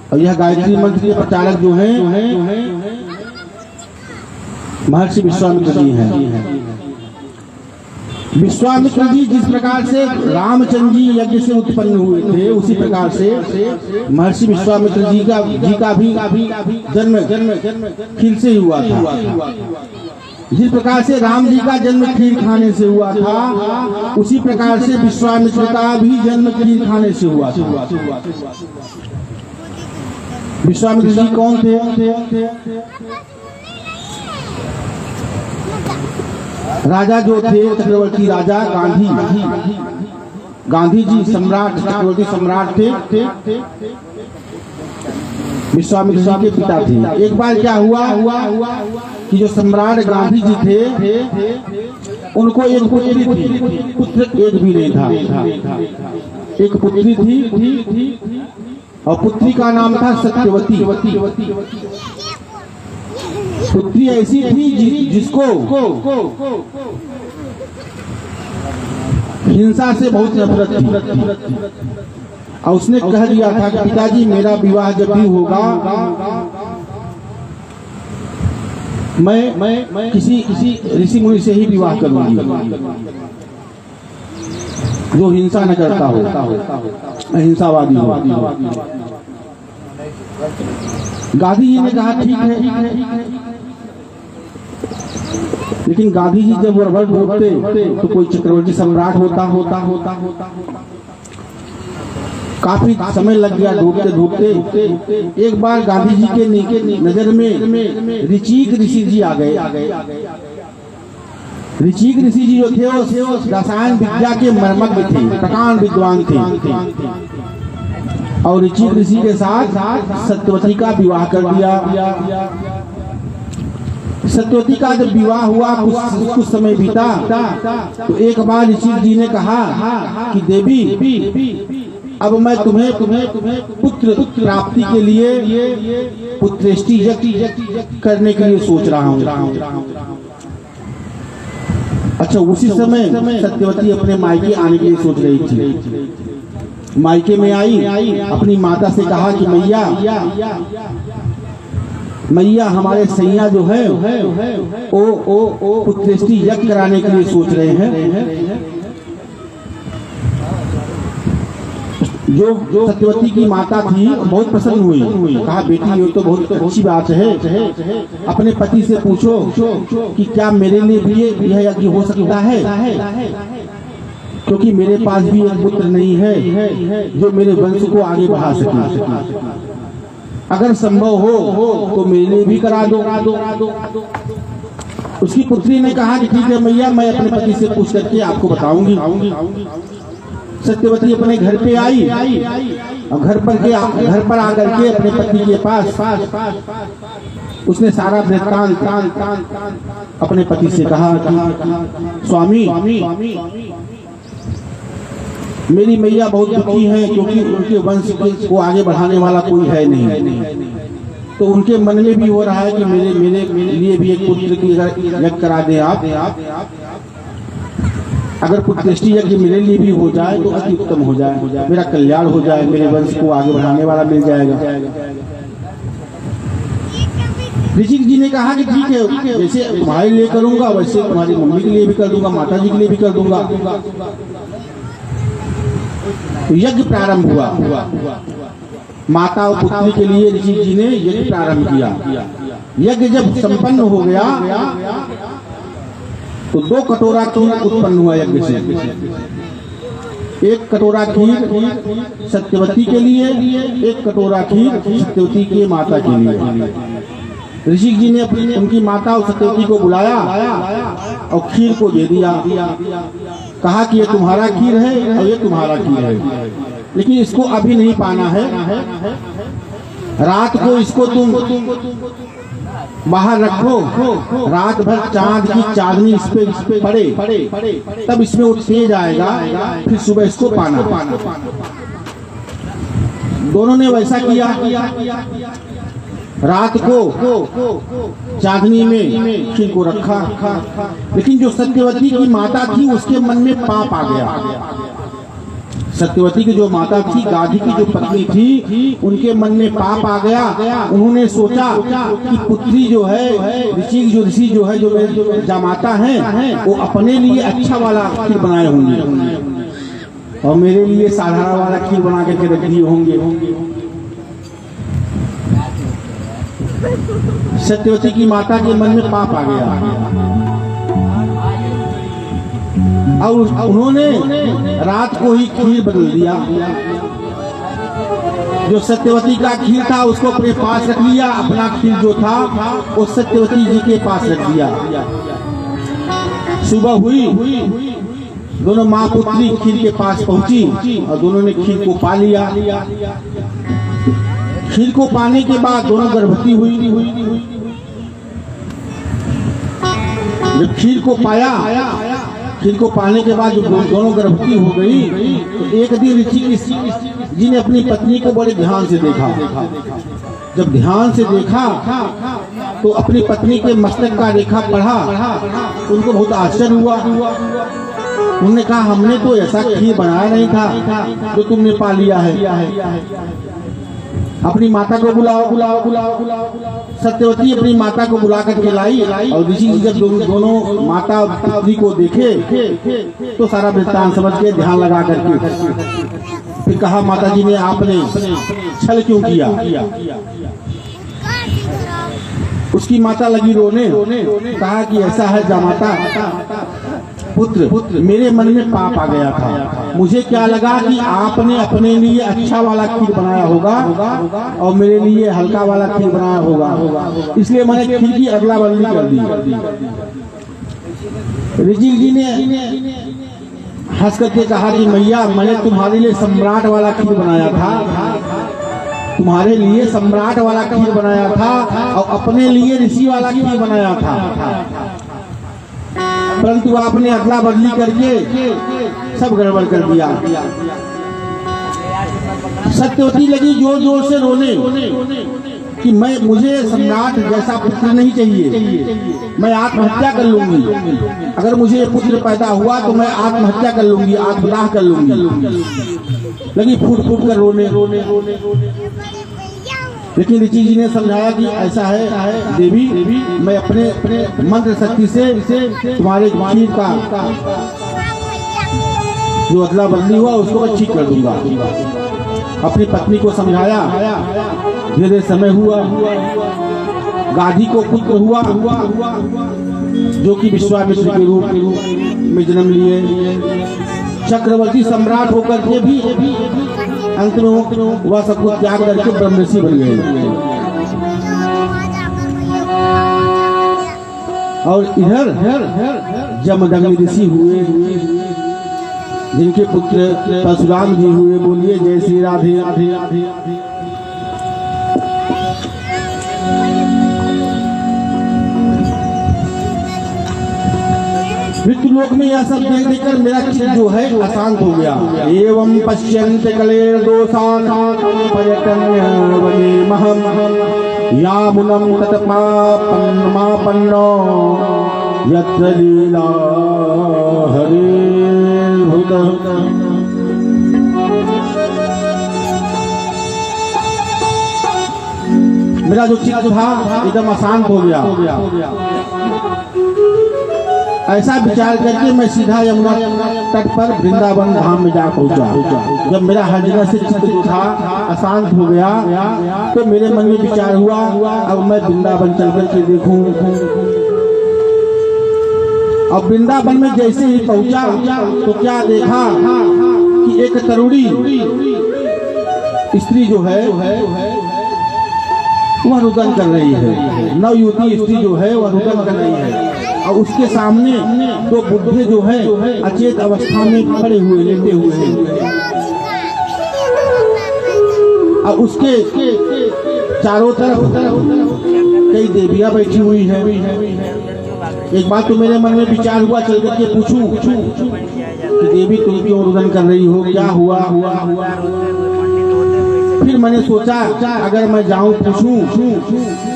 और यह गायत्री मंत्र के प्रचारक जो है महर्षि विश्वामित्र जी हैं। विश्वामित्र जी जिस प्रकार से रामचंद्र जी यज्ञ से उत्पन्न हुए थे, उसी प्रकार से महर्षि विश्वामित्र जी का भी जन्म खिल से ही हुआ था। जिस प्रकार से राम जी का जन्म खीर खाने से हुआ था, उसी प्रकार से विश्वामित्र का भी जन्म खीर खाने से हुआ था। विश्वामित्र जी कौन थे? राजा जो थे चक्रवर्ती राजा गांधी जी सम्राट, चक्रवर्ती सम्राट थे, विश्वामित्र जी के पिता थे। एक बार क्या हुआ कि जो सम्राट गांधी जी थे उनको एक पुत्री थी, पुत्र एक भी नहीं था। एक पुत्री थी और पुत्री का नाम था सत्यवती। पुत्री ऐसी थी जिसको हिंसा से बहुत नफरत थी और उसने कह दिया था कि पिताजी मेरा विवाह जब भी होगा मैं किसी ऋषि मुनि से ही विवाह करूंगी जो हिंसा न करता हो, अहिंसावादी हो। गांधी जी ने कहा ठीक है, लेकिन गांधी जी जब रबड़ ढूंढते तो कोई चक्रवर्ती सम्राट होता। काफी समय लग गया ढूंढते। एक बार गांधी जी के नजर में ऋचिक ऋषि जी आ गए। ऋचिक ऋषि जी जो थे वो रसायन विद्या के मर्मज्ञ थे, प्रकांड विद्वान थे और ऋचिक ऋषि के साथ सत्यवती का विवाह कर दिया। सत्यवती का जब विवाह हुआ कुछ समय बीता तो एक बार ऋषि जी ने कहा कि देवी अब मैं तुम्हें पुत्र प्राप्ति के लिए पुत्रेष्टि यज्ञ करने के लिए सोच रहा हूँ। अच्छा, उसी समय सत्यवती अपने मायके आने के लिए सोच रही थी। मायके में आई, अपनी माता से कहा कि मैया हमारे सैया जो है वो पुत्रेष्टि यज्ञ कराने के लिए सोच रहे हैं। जो सत्यवती की माता थी बहुत प्रसन्न हुई, कहा बेटी ये तो बहुत अच्छी बात है, अपने पति से पूछो कि क्या मेरे लिए भी यह यज्ञ हो सकता है, क्योंकि मेरे पास भी एक पुत्र नहीं है जो मेरे वंश को आगे बढ़ा सके। अगर संभव हो तो मेरे लिए भी करा दो। उसकी पुत्री ने कहा कि ठीक है मैया, मैं अपने पति से पूछ करके आपको बताऊंगी। सत्यवती अपने घर पे आई और घर पर आकर के अपने पति के पास उसने सारा वृत्तांत अपने पति से कहा कि स्वामी मेरी मैया बहुत दुखी है क्योंकि उनके वंश को आगे बढ़ाने वाला कोई है नहीं। तो उनके मन में भी हो रहा है कि मेरे लिए भी एक पुत्र की यज्ञ करा दें आप। अगर पुत्रेष्टि यज्ञ मेरे लिए भी हो जाए तो अति उत्तम हो जाए, मेरा कल्याण हो जाए, मेरे वंश को आगे बढ़ाने वाला मिल जाएगा। ऋषि जी ने कहा कि ठीक है, जैसे तुम्हारे लिए करूंगा वैसे तुम्हारी मम्मी के लिए भी कर दूंगा, माता जी के लिए भी कर दूंगा। तो यज्ञ प्रारंभ हुआ। माता और पुत्री के लिए ऋषि जी ने यज्ञ प्रारंभ किया। यज्ञ जब संपन्न हो गया तो 2 कटोरा खीर उत्पन्न हुआ यज्ञ से। एक कटोरा खीर सत्यवती के लिए, एक कटोरा खीर सत्यवती की माता के लिए। ऋषि जी ने उनकी माता और सत्यवती को बुलाया और खीर को दे दिया। कहा कि ये तुम्हारा खीर है और ये तुम्हारा खीर है, लेकिन इसको अभी नहीं पाना है। रात को इसको तुम बाहर रखो, रात भर चांद की चांदनी इस पे पड़े, तब इसमें वो तेज आएगा, फिर सुबह इसको पाना। दोनों ने वैसा किया। रात को चांदनी में खीर को रखा, लेकिन जो सत्यवती की माता थी उसके मन में पाप आ गया। सत्यवती की जो माता थी, गांधी की जो पत्नी थी, उनके मन में पाप आ गया। उन्होंने सोचा कि पुत्री जो है, ऋषि जो है, जो मेरे जामाता हैं, वो अपने लिए अच्छा वाला खीर बनाए होंगे और मेरे लिए साधारण वाला खीर बना करके रख दिए होंगे। सत्यवती की माता के मन में पाप आ गया और उन्होंने रात को ही खीर बदल दिया। जो सत्यवती का खीर था उसको अपने पास रख लिया, अपना खीर जो था वो सत्यवती जी के पास रख दिया। सुबह हुई, दोनों माँ पुत्री खीर के पास पहुंची और दोनों ने खीर को पा लिया। खीर को पाने के बाद दोनों गर्भवती हुई। जब खीर को पाया, खीर को पाने के बाद जब दोनों गर्भवती हो गई तो एक दिन ऋषि जी ने अपनी पत्नी को बड़े ध्यान से देखा। जब ध्यान से देखा तो अपनी पत्नी के मस्तक का रेखा पढ़ा, उनको बहुत आश्चर्य हुआ। उन्होंने कहा हमने तो ऐसा खीर बनाया नहीं था जो तुमने पा लिया है। अपनी माता को बुलाओ। सत्यवती अपनी माता को बुला कर के लाई और ऋषि जी जब दोनों माता पुत्री को देखे तो सारा वृत्तांत समझ के ध्यान लगा करके फिर कहा माता जी ने आपने छल क्यों किया। उसकी माता लगी रोने, कहा कि ऐसा है जामाता पुत्र, मेरे मन में पाप आ गया था। मुझे क्या लगा कि आपने अपने लिए अच्छा वाला खीर बनाया होगा और मेरे लिए हल्का वाला खीर बनाया होगा, इसलिए मैंने खीर की अदला बदली कर दी। ऋषि जी ने हंस करके कहा कि मैया मैंने तुम्हारे लिए सम्राट वाला खीर बनाया था, तुम्हारे लिए सम्राट वाला खीर बनाया था और अपने लिए ऋषि वाला खीर बनाया था, परंतु आपने अदला बदली करके सब गड़बड़ कर दिया। सत्यवती लगी जोर जोर से रोने कि मुझे सम्राट जैसा पुत्र नहीं चाहिए, मैं आत्महत्या कर लूंगी। अगर मुझे पुत्र पैदा हुआ तो मैं आत्महत्या कर लूंगी, आत्मदाह कर लूंगी। लगी फूट फूट कर रोने। लेकिन ऋषि जी ने समझाया कि ऐसा है देवी, मैं अपने मंत्र शक्ति से तुम्हारे खीर का जो अदला बदली हुआ उसको मैं ठीक कर दूंगा। अपनी पत्नी को समझाया। धीरे समय हुआ, गाधी को पुत्र हुआ जो कि विश्वामित्र के रूप में जन्म लिए। चक्रवर्ती सम्राट होकर के भी अंत में वह सब कुछ त्याग करके ब्रह्मऋषि बन गए। और इधर जमदग्नि ऋषि हुए जिनके पुत्र परशुराम जी हुए। बोलिए जय श्री राधे राधे राधे। मृत्युलोक में यह सब देख देख कर मेरा चित्त जो है अशांत हो गया। एवं पश्यन्त कलेर दोषान् पर्यटन्य वने महम यामुनम तत्पापन्नमापन्नो यत्र लीला हरिर्भुत। मेरा जो चित्त था एकदम अशांत हो गया। ऐसा विचार करके मैं सीधा यमुना तट पर वृंदावन धाम में जा पहुंचा। जब मेरा हर जगह से चित्त था अशांत हो गया तो मेरे मन में विचार हुआ अब मैं वृंदावन चल करके देखूं। अब वृंदावन में जैसे ही पहुंचा तो क्या देखा कि एक तरुणी स्त्री जो है वह रुदन कर रही है। नवयुवती स्त्री जो है वह रुदन कर रही है और उसके सामने दो बुढ़े जो है अचेत अवस्था में खड़े हुए लेटे हुए हैं और उसके चारों तरफ कई देवियां बैठी हुई हैं। एक बात तो मेरे मन में विचार हुआ, चल करके पूछूं कि देवी तुम क्यों रुदन कर रही हो, क्या हुआ। फिर मैंने सोचा अगर मैं जाऊं पूछूं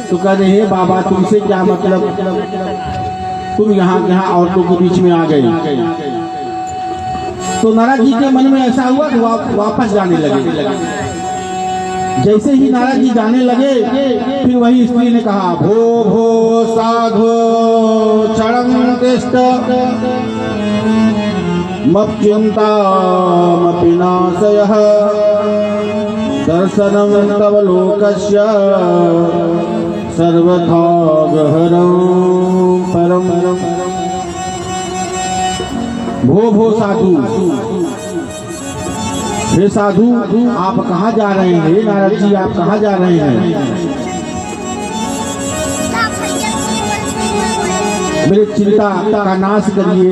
तो कह रहे हैं बाबा तुमसे क्या मतलब, तुम यहाँ औरतों के बीच में आ गए। तो नारद जी के मन में ऐसा हुआ कि वापस जाने लगे। जैसे ही नारद जी जाने लगे फिर वही स्त्री ने कहा भो भो साधु क्षणं तिष्ठ मच्चिन्तामपि नाशयः दर्शनं तव लोकस्य सर्वथा गहरं परम। भो भो साधु, हे साधु आप कहाँ जा रहे हैं? हे नारद जी आप कहाँ जा रहे हैं? मेरे चिंता का नाश करिए,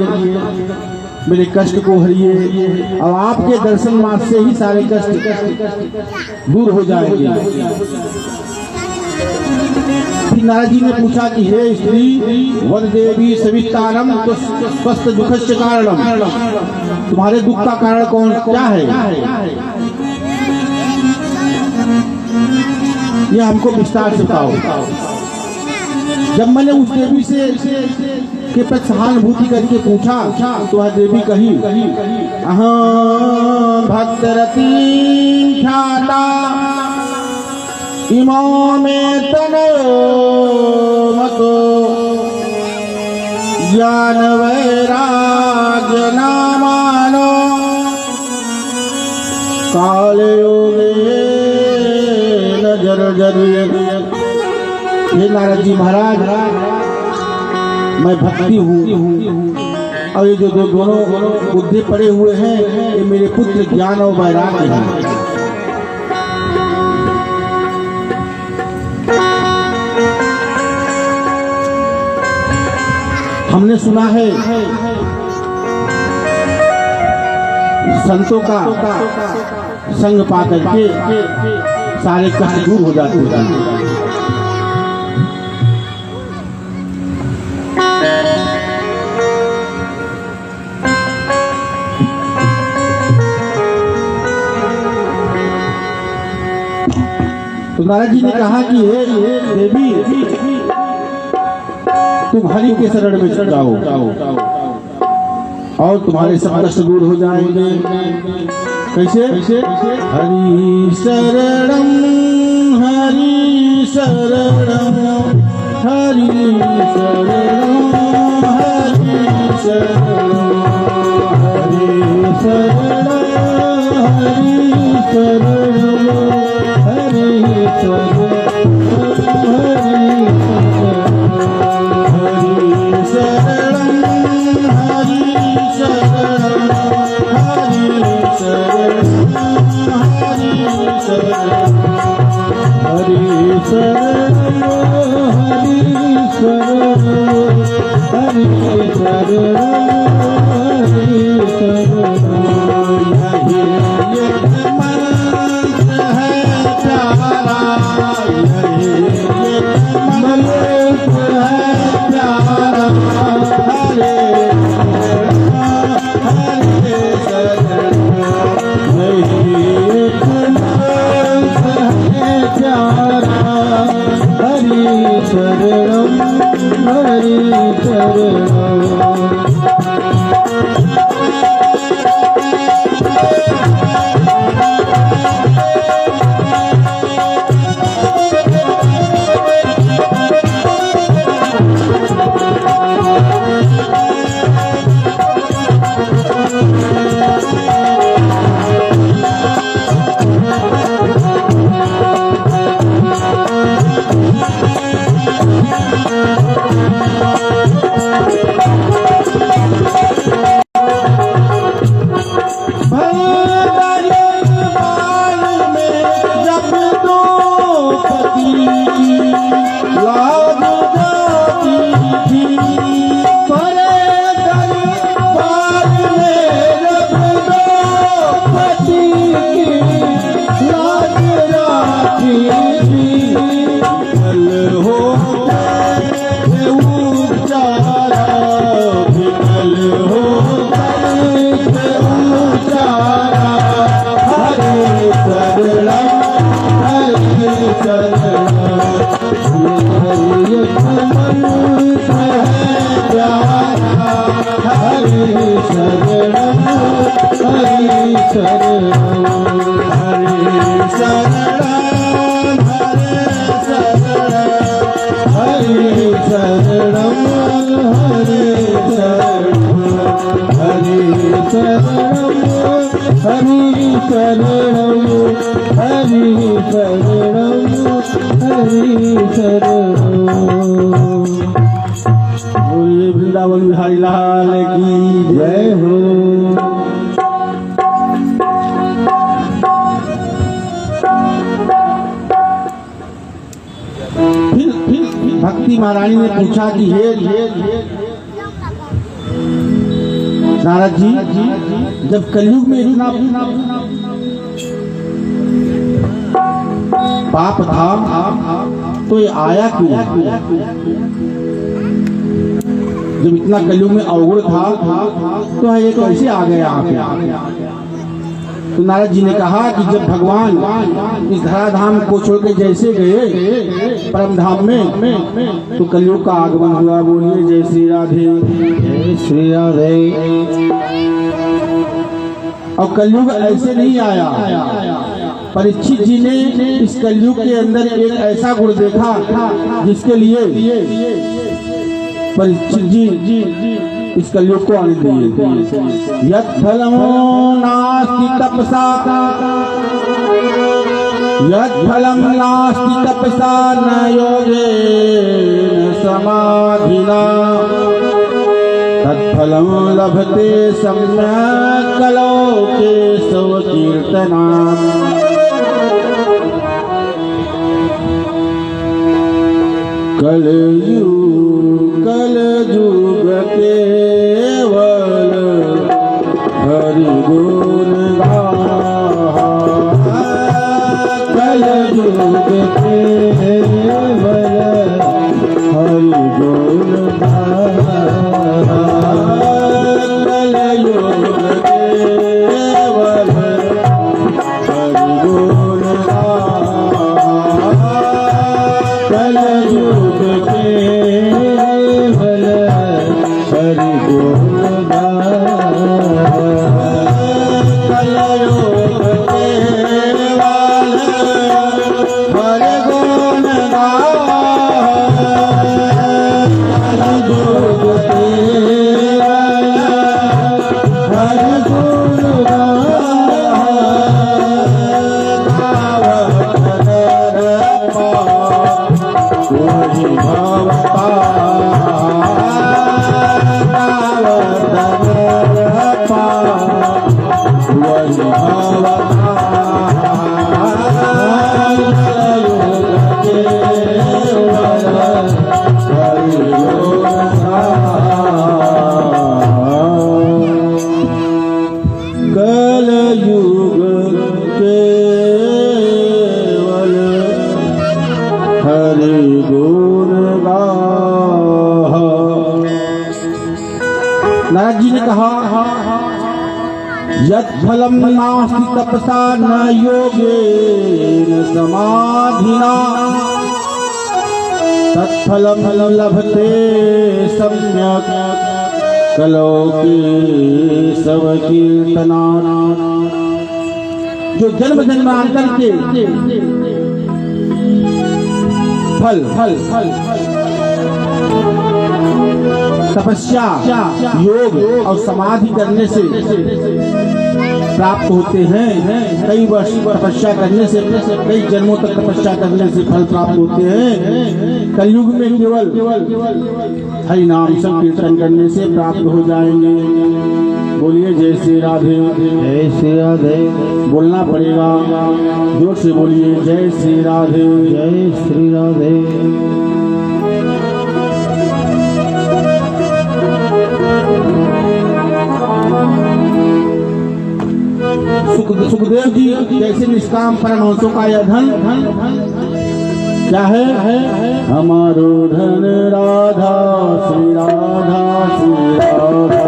मेरे कष्ट को हरिए, और आपके दर्शन मात्र से ही सारे कष्ट दूर हो जाएंगे। फिर नारद जी ने पूछा कि हे स्त्री वद देवी सवितारम तो स्वस्थ दुखस्य कारणम, तुम्हारे दुख का कारण कौन क्या है? यह हमको विस्तार से बताओ। जब मैंने उस देवी से के प्रति सहानुभूति करके पूछा तो वह देवी कही अहं भक्तरती ख्याता इमो में तनयो मतो ज्ञान वैराग्य नामानो काल योगे नजर जरिए। हे नारद जी महाराज मैं भक्ति हूँ, और ये जो दोनों बुद्धि पड़े हुए हैं ये मेरे पुत्र ज्ञान और वैराग्य हैं। हमने सुना है संतों का संग पा करके सारे कष्ट दूर हो जाते हैं। तो नारद जी ने कहा कि हे देवी तुम हरि के शरण में जाओ और तुम्हारे सब कष्ट दूर हो जाएंगे। कैसे? हरि शरणम हरि शरणम हरि शरणम हरि शरणम हरि शरणम हरि शरणम हरि शरणम हरि शरणम हरि शरणम हरि शरणम। बोलिए वृंदावन बिहारी लाल की जय हो। फिर भक्ति महारानी ने पूछा कि हे नारद जी, जब कलयुग में इतना पाप था तो ये आया क्यों? जब इतना कलयुग में अवगुण था तो ये कैसे आ गया यहाँ पे? तो नारद जी ने कहा कि जब भगवान इस धराधाम को छोड़ के जैसे गए परम धाम में तो कलयुग का आगमन हुआ। बोलिए जय श्री राधे। जय श्री राधे। और कलयुग ऐसे नहीं आया। परीक्षित जी ने इस कलयुग के अंदर एक ऐसा गुण देखा जिसके लिए परीक्षित जी इस कलयुग को आने दिए। यत् फलमो नास्ति तपसा, यत् फलम नास्ति तपसा न योगेन समाधिना, तत्फलम लभते सम्यक् कलौ केशव कीर्तनात्। कलयुग केवल हरि गुण गाहा, कलयुग केवल हरि गुण गाहा, कलयुग केवल हरि गुण गाहा, कलयुग केवल हरि गुण गाहा, कलयुग केवल हरि गुण गाहा, कलयुग केवल हरि गुण गाहा, गावत नर पार वही भव पार, गावत नर पार वही भव पार, कलयुग केवल हरि गुण गाहा, कलयुग केवल हरि गुण गाहा। नारद जी ने कहा यत् फलम नास्ति तपसा न योगेन समाधिना, तत्फलम लभते सम्यक् कलौ केशव कीर्तनात्। जो जन्म जन्मांतर के फल तपस्या योग और समाधि करने से प्राप्त होते हैं, कई वर्ष तपस्या करने से, कई जन्मों तक तपस्या करने से फल प्राप्त होते हैं, कलयुग में केवल हरि नाम संकीर्तन करने से प्राप्त हो जाएंगे। बोलिए जय श्री राधे। जय श्री राधे। बोलना पड़ेगा, जोर से बोलिए जय श्री राधे। जय श्री राधे। सुखदेव जी जैसे निष्काम परमहंसों का यह धन क्या है? हमारो धन राधा श्री राधा श्री राधा,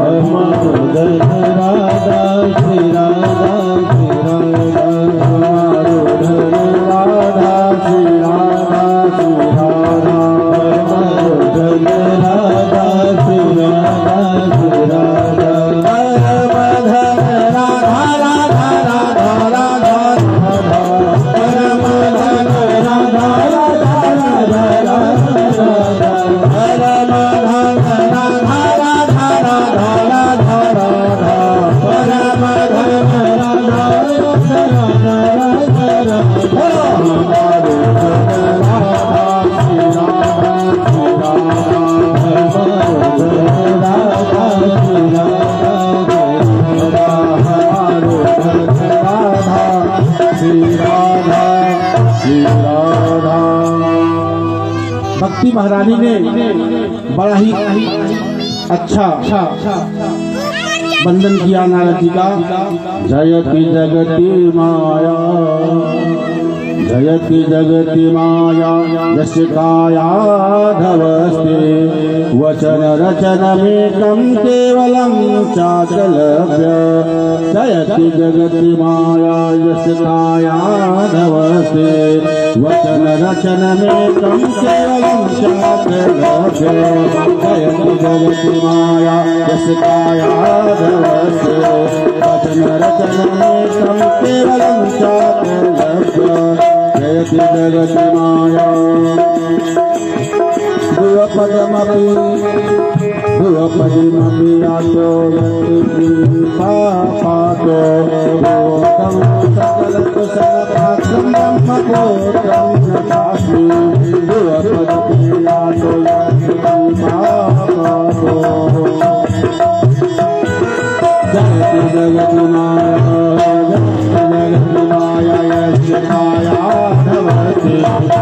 हमारो धन राधा श्री राधा श्री राधा, हमारो धन राधा श्री राधा श्री राधा, हमारो धन राधा श्री राधा श्री राधा, परम धन राधा राधा राधा राधा राधा, परम धन राधा राधा राधा राधा राधा, परम धन राधा राधा राधा राधा राधा, भक्ति महारानी ने बड़ा ही अच्छा वंदन किया नारद जी का। जयति जगति माया, जयति जगति माया, यस्य कायाधवस्ते वचन रचनमेकं केवलं चाकलभ्य। जयति जगति माया, यस्य कायाधवस्ते वचन रचनमेकं केवलं चाकलभ्य। जयति जगति माया, यस्य कायाधवस्ते वचन रचनमेकं केवलं चाकलभ्य। जयति जगति माया। ध्रुवपदमपि यातो पातो सकल कुशलपात्रं ब्रह्मपुत्रं नतास्मि। ध्रुवपदमपि यातो पातो। जयति जगति माया, जगति माया, यस्य कायाधवस्ते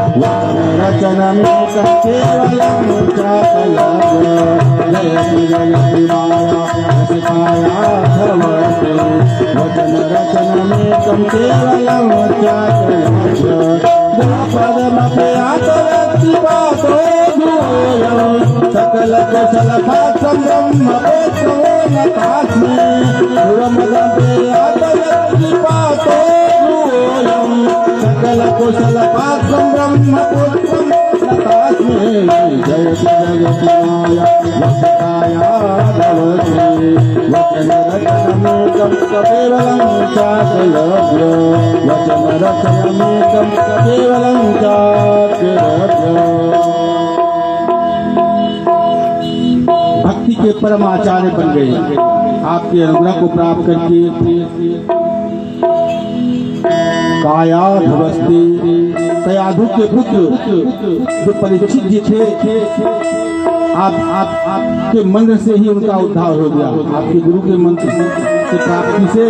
वचन रचनमेकं केवलं चाकलभ्य। जयति जगति माया, यस्य कायाधवस्ते वचन रचनमेकं केवलं चाकलभ्य। ध्रुवपदमपि यातो पातो ध्रुवोऽयं सकल कुशलपात्रं ब्रह्मपुत्रं नतास्मि। ध्रुवपदमपि यातो पातो ध्रुवोऽयं सकल कुशलपात्रं ब्रह्मपुत्रं नतास्मि। जयति जगति माया, यस्य कायाधवस्ते वचन रचनमेकं केवलं चाकलभ्य। वचन रचनमेकं केवलं चाकलभ्य। भक्ति के परम आचार्य बन गए। आपके अनुग्रह को प्राप्त करके कायाधवस्ते, कयाधु के पुत्र जो परीक्षित जी थे, आपके मंत्र से ही उनका उद्धार हो गया। आपके गुरु के मंत्र की प्राप्ति से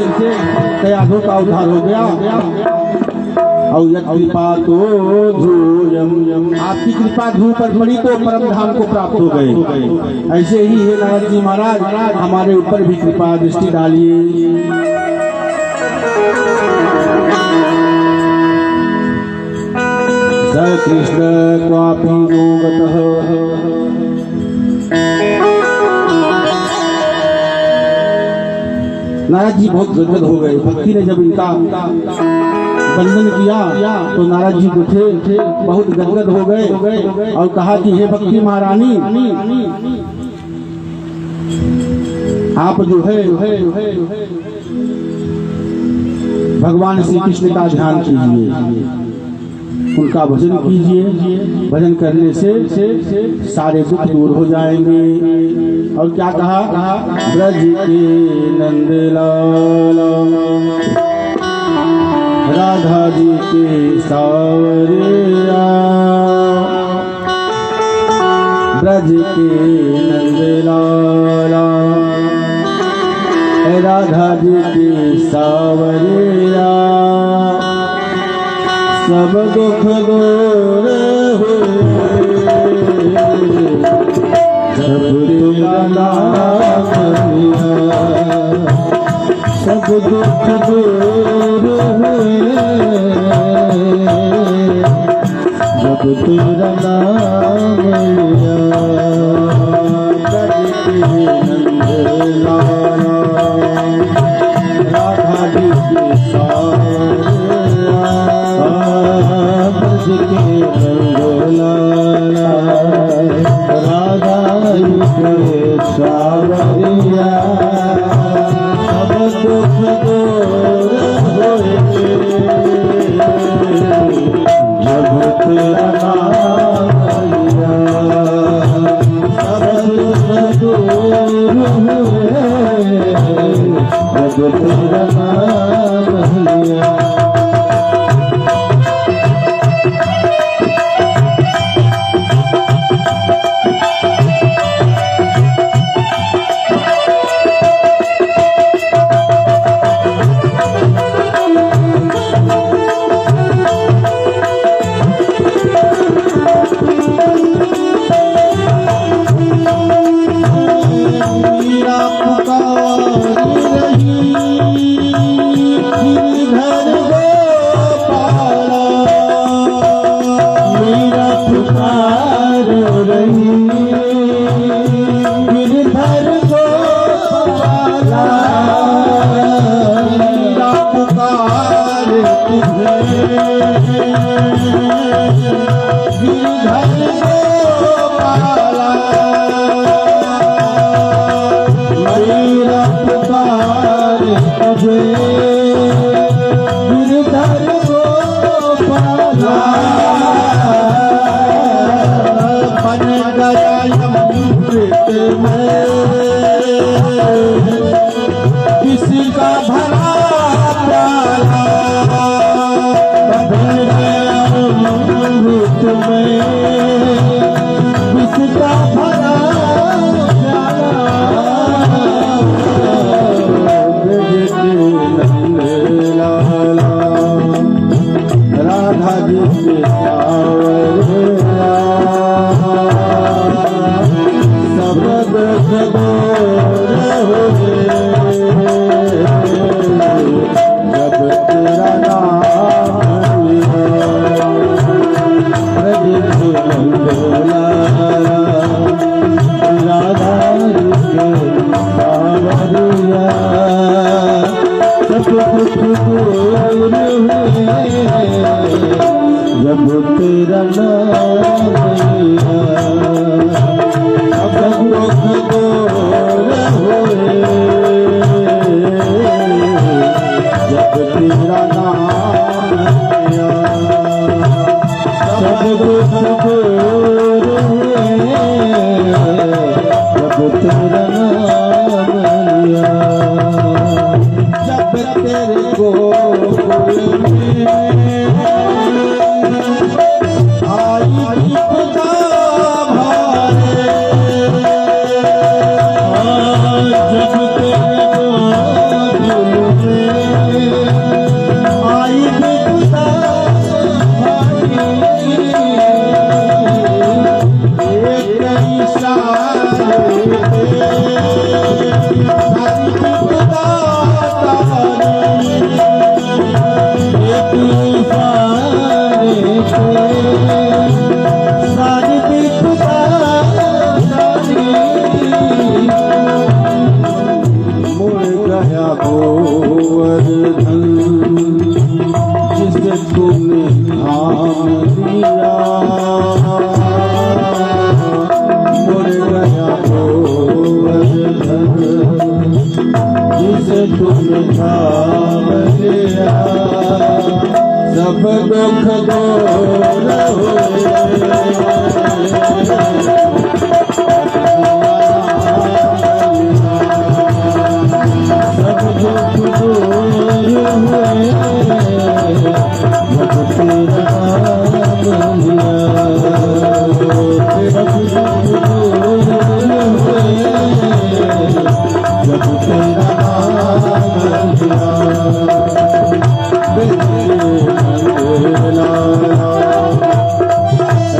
कयाधु का उद्धार हो गया। और कृपा तो ध्रुवं, आपकी कृपा ध्रुव पर पड़ी तो परम धाम को प्राप्त हो गए। ऐसे ही हे नारद जी महाराज, हमारे ऊपर भी कृपा दृष्टि डालिए। स कृष्ण क्वापि नो गतः, नारद जी बहुत गदगद हो गए। भक्ति ने जब इनका वंदन किया तो नारद जी उठे, बहुत गदगद हो गए और कहा कि हे भक्ति महारानी, आप जो है भगवान श्री कृष्ण का ध्यान कीजिए, उनका भजन कीजिए। भजन करने से सारे दुख दूर हो जाएंगे। और क्या कहा? ब्रज के नंदलाल, राधा जी के सावरिया, ब्रज के नंदलाला, राधा जी के सावरिया। सब दुख दूर हुए जब तेरा नाम लिया। सब दुख दूर हुए जब तेरा नाम लिया। राधा जी के ब्रज के नंदलाला, राधा जी के सावरिया। सब दुख दूर हुए जब तेरा नाम लिया। सब दुख दूर हुए जब तेरा नाम लिया। मुझे गिरधर गोपाला बन गया अमृत में किसी का भरा प्याला बन गया अमृत में किसका भरा राधा जी के सब दुख दूर हुए जब तेरा नाम लिया ब्रज के मंगला राधा के सावरिया सब दुख दूर हुए जब तेरा नाम लिया सब दुख दूर हुए जब तेरा नाम लिया सब दुख दूर हुए जब तेरा नाम लिया जब तेरे गोकुल में आई खुदा भारे जब तेरे गोकुल में आई खुदा एक इशारे हरी खुदा एक इशारे से सारी विपदा मुड़ गया गोवर्धन जिसे तुमने थाम लिया मुड़ गया गोवर्धन जिसे तुमने थाम लिया सब दुख दूर हुए सब दुख दूर हुए जब तेरा नाम लिया सब दुख दूर हुए जब तेरा नाम लिया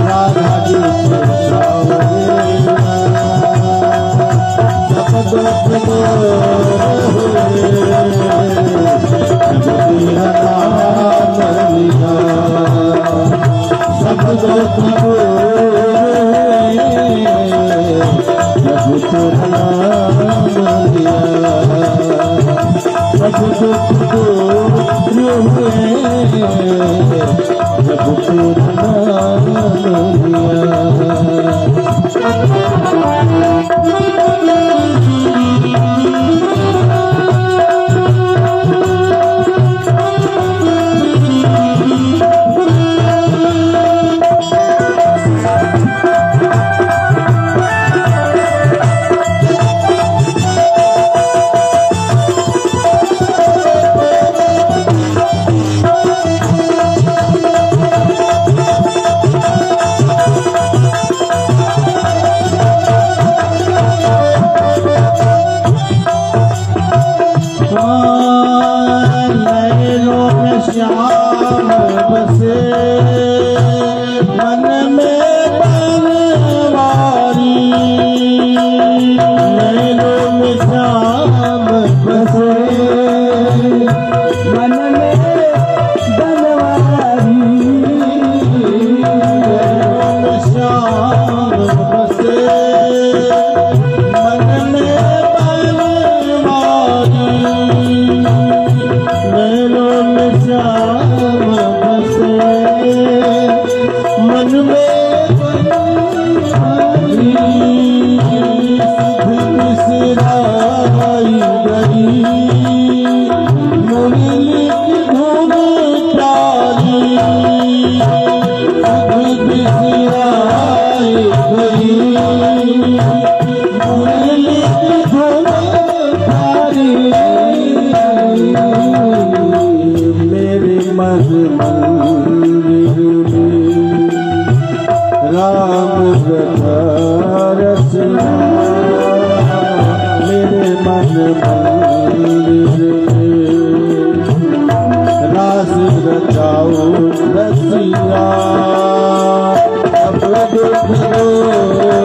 राधा जी के सावरिया सब दुख दूर हुए जब तेरा नाम लिया सब दुख दूर हुए जब तेरा नाम लिया सब दुख दूर हुए जब तेरा नाम लिया मन मंदिर में राम कथा रचना, मेरे मन मंदिर में रास रचाओ रसिया, अब दुख दूर होए,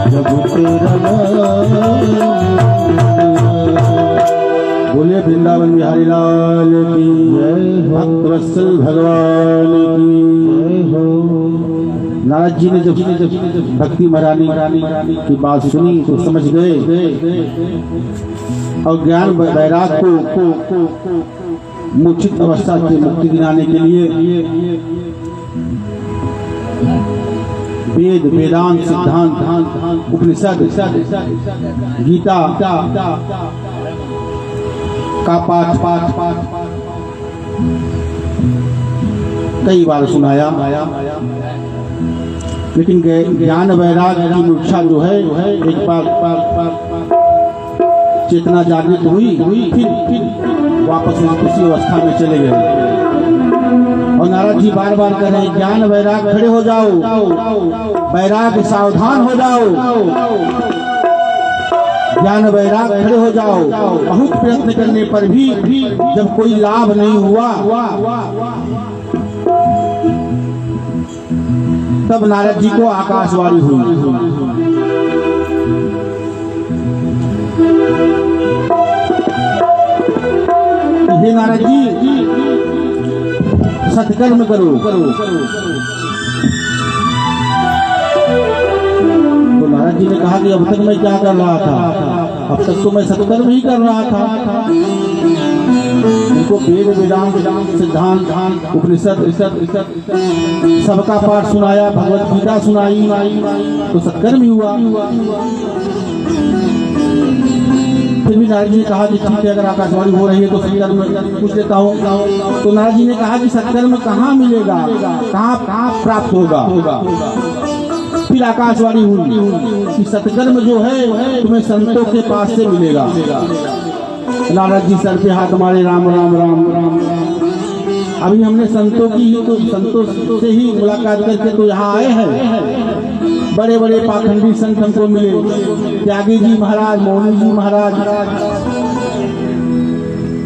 सब दुख दूर बोलिए वृंदावन बिहारी लाल की जय, भक्तवत्सल भगवान की जय हो। नारद जी ने जब भक्ति महारानी की बात सुनी तो समझ गए और ज्ञान वैराग को मूर्छित अवस्था से मुक्ति दिलाने के लिए वेद वेदांत सिद्धांत उपनिषद गीता का पाठ कई बार सुनाया, लेकिन ज्ञान वैराग की मूर्छा जो है एक बार चेतना जागृत हुई, फिर वापस उसी अवस्था में चले गए। और नारद जी बार बार कह रहे हैं ज्ञान वैराग खड़े हो जाओ, वैराग सावधान हो जाओ, ज्ञान वैराग खड़े हो जाओ। बहुत प्रयत्न करने पर भी जब कोई लाभ नहीं हुआ तब नारद जी को आकाशवाणी हुई, हे नारद जी सत्कर्म करो। तो नारद जी ने कहा कि अब तक मैं क्या कर रहा था, अब तक तो मैं सत्कर्म ही कर रहा था। उनको वेद वेदांत सिद्धांत उपनिषद सबका पाठ सुनाया, भगवत गीता सुनाई, तो सत्कर्म ही हुआ। फिर भी नारद जी ने कहा कि ठीक है, अगर आकाशवाणी हो रही है तो सत्कर्म पूछ लेता हूँ। तो नारद जी ने कहा कि सत्कर्म कहाँ मिलेगा, कहाँ प्राप्त होगा। फिर आकाशवाणी हुई कि सत्कर्म जो है तुम्हें संतों के पास से मिलेगा। नारद जी सर पे हाथ मारे, राम राम राम राम। अभी हमने संतों से ही मुलाकात करके तो यहाँ आए हैं। बड़े बड़े पाखंडी संत हमको मिले, त्यागी जी महाराज, मौनी जी महाराज,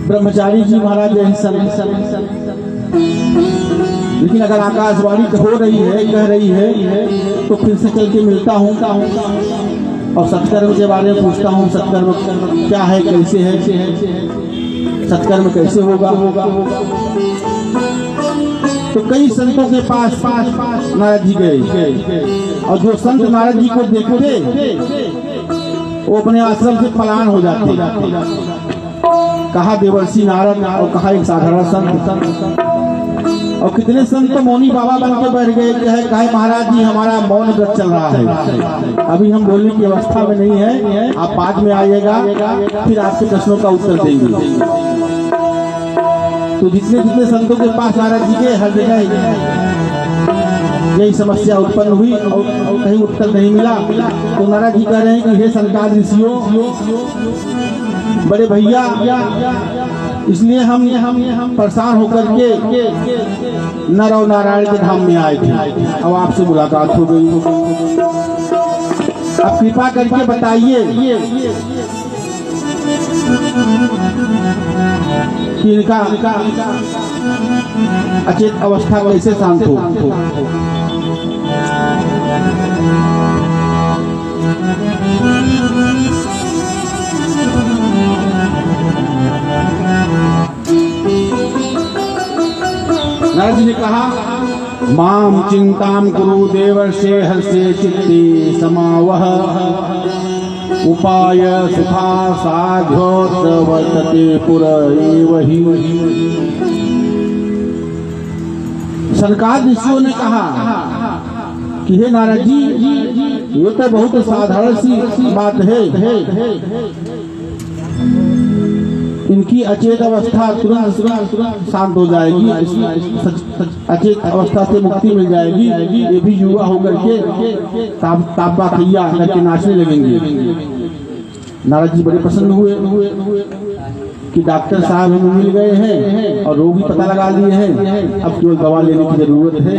ब्रह्मचारी जी महाराज जैसे संत। लेकिन अगर आकाशवाणी हो रही है, कह रही है, तो फिर से चल के मिलता हूँ और सत्कर्म के बारे में पूछता हूँ। सत्कर्म क्या है, कैसे है, सत्कर्म कैसे होगा। तो कई संतों के पास नारद जी गए, और जो संत नारद जी को देखते वो अपने आश्रम से पलायन हो जाते। कहा देवर्षि नारद और कहा एक साधारण संत। और कितने संत तो मौनी बाबा बन के बैठ गए, कहे महाराज जी हमारा मौन व्रत चल रहा है, अभी हम बोलने की अवस्था में नहीं है, आप बाद में आइएगा, फिर आपके प्रश्नों का उत्तर देंगे। तो जितने संतों के पास नारद जी के हर जगह यही समस्या उत्पन्न हुई और कहीं उत्तर नहीं मिला। तो नारद जी कह रहे हैं कि हे संतान ऋषियों, बड़े भैया, इसलिए हम परेशान होकर के नर और नारायण के धाम में आए थे, अब आपसे मुलाकात हो गई। अब कृपा करके बताइए कि इनका अचेत अवस्था कैसे शांत हो। नारद जी ने कहा माम चिंताम कुरु देवर्षे हर्षे चित्ते समावह उपाय सुखा साध्योत्र वर्तते पुर एव हि। सनकादिक ऋषियों ने कहा कि हे नारद जी, ये तो बहुत साधारण सी बात है। इनकी अचेत अवस्था तुरंत शांत हो जाएगी, अचेत अवस्था से मुक्ति मिल जाएगी। ये भी युवा होकर के ताबा खैया करके नाचने लगेंगे। नारद जी बड़े प्रसन्न हुए कि डॉक्टर साहब हमें मिल गए हैं और रोग भी पता लगा लिए हैं, अब केवल दवा लेने की जरूरत है।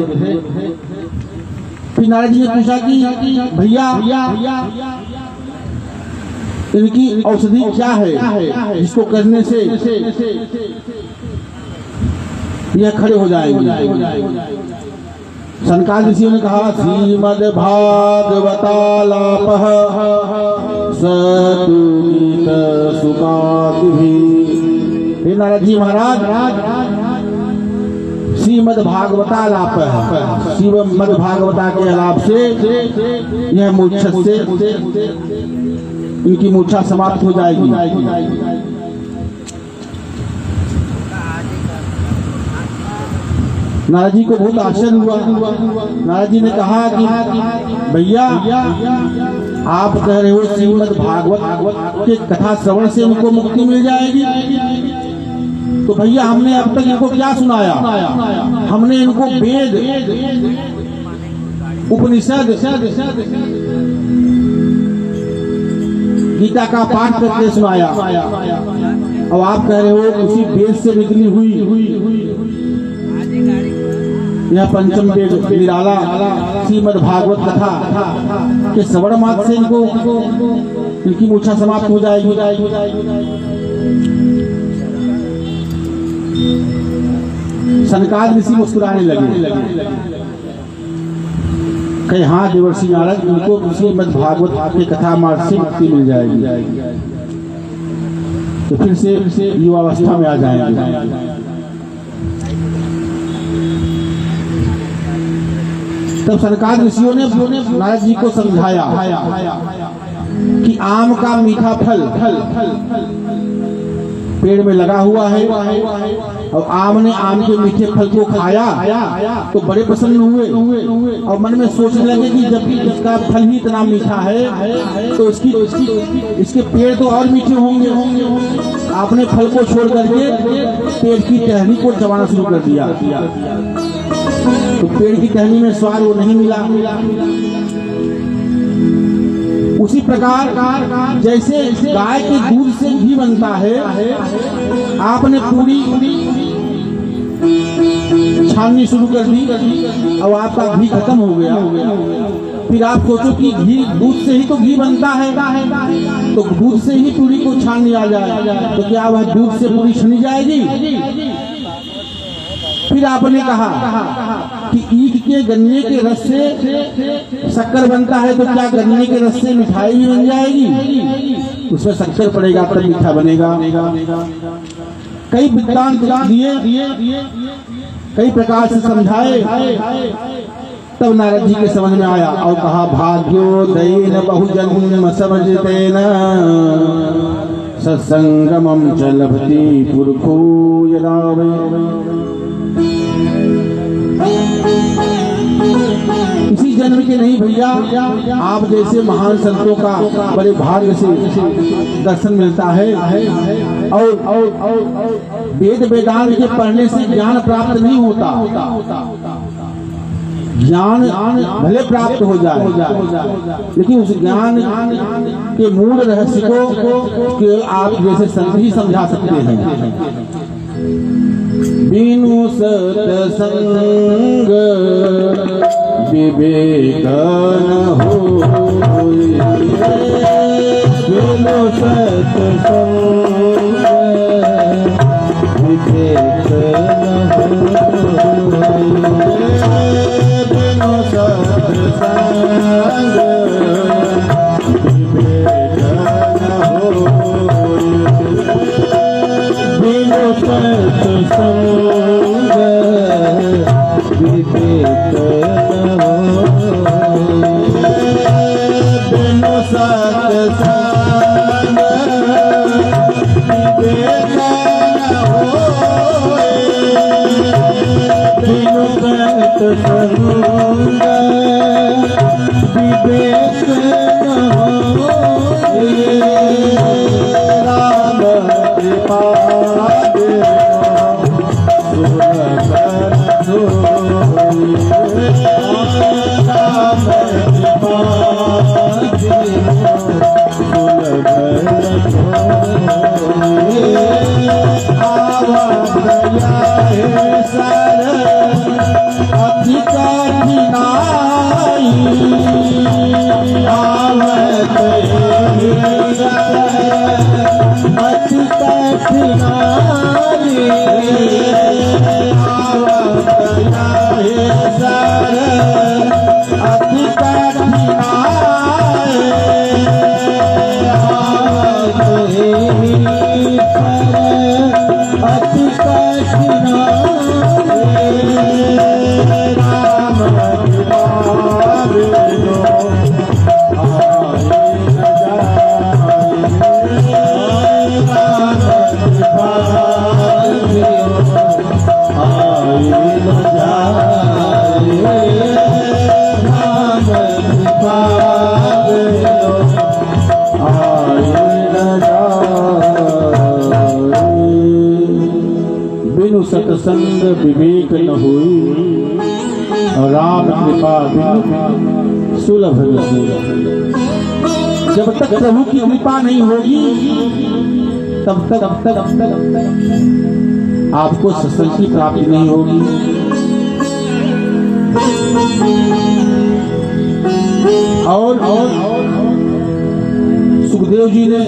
फिर नारद जी ने पूछा कि भैया इनकी औषधि क्या है जिसको करने से यह खड़े हो जाएंगे। सनकादिक ऋषियों ने कहा श्रीमद् भागवतालापः सतुगीत सुकादिभिः। हे नारद जी महाराज, श्रीमद् भागवतालाप है, श्रीमद् भागवता के आलाप से यह मूर्छा से इनकी मूर्छा समाप्त हो जाएगी। नारद जी को बहुत आश्चर्य हुआ। नारद जी ने कहा कि भैया आप कह रहे हो श्रीमद् भागवत के कथा श्रवण से इनको मुक्ति मिल जाएगी, तो भैया हमने अब तक इनको क्या सुनाया? हमने इनको वेद, उपनिषद, गीता का पाठ करके सुनाया, अब आप कह रहे हो उसी वेद से निकली हुई यह पंचम वेद निराला श्रीमद् भागवत कथा के श्रवण मात्र से इनकी मूर्छा समाप्त हो जाएगी। सनकादिक ऋषि मुस्कुराने लगे, कहे हाँ देवर्षि नारद, इनको श्रीमद् भागवत के कथा मार्ग से मुक्ति मिल जाएगी, तो फिर से युवावस्था में आ जाएंगे। तब सनकादिक ऋषियों ने नारद जी को समझाया कि आम का मीठा फल पेड़ में लगा हुआ है और आम ने आम के मीठे फल को खाया तो बड़े प्रसन्न हुए और मन में सोचने लगे कि जब इसका फल ही इतना मीठा है तो इसके पेड़ तो और मीठे होंगे। आपने फल को छोड़ करके पेड़ की टहनी को चबाना शुरू कर दिया, तो पेड़ की टहनी में स्वाद वो नहीं मिला। उसी प्रकार जैसे गाय के दूध से घी बनता है, आपने पूरी छाननी शुरू कर दी और आपका घी खत्म हो गया। फिर आप सोचो कि घी, दूध से ही तो घी बनता है, तो दूध से ही पूरी को छाननी आ जाए तो क्या वह दूध से पूरी छनी जाएगी? फिर आपने कहा कि ईख के गन्ने के रस से शक्कर बनता है, तो क्या गन्ने के रस से मिठाई भी बन जाएगी? उसमें शक्कर पड़ेगा तब मीठा बनेगा। कई वृत्तांत दिए, कई प्रकार से समझाए, तब नारद जी के समझ में आया और कहा भाग्योदयेन बहुजन्म समझतेन सत्संगमं च लभते पुरखो यदा वै। इसी जन्म के नहीं भैया, आप जैसे महान संतों का बड़े भाग्य से दर्शन मिलता है और वेद वेदांत के पढ़ने से ज्ञान प्राप्त नहीं होता। ज्ञान भले प्राप्त हो जाए, लेकिन उस ज्ञान के मूल रहस्य को केवल आप जैसे संत ही समझा सकते हैं। बिनु सत्संग विवेक न होय, बिनु सत्संग विवेक न होय, बिनु सत्संग विवेक न होय, बिनु सत्संग सत्संग विवेक न होए, बिनु सत्संग विवेक न होए, राम कृपा सुलभ न होए, राम कृपा सुलभ न होए, आवया है सर अति कठिनाई, आवत है सर अति कठिनाई, आवया है सर अति कठिनाई, आवत अति कठिनाई, राम कृपा बिनु आए न जाए, राम कृपा बिनु आए न जाए, राम कृपा बिनु आए न जाए। बिनु सत्संग विवेक न होई, राम कृपा बिनु सुलभ न होई। जब तक प्रभु की कृपा नहीं होगी तब तक आपको सत्संग की प्राप्ति नहीं होगी। और सुखदेव जी ने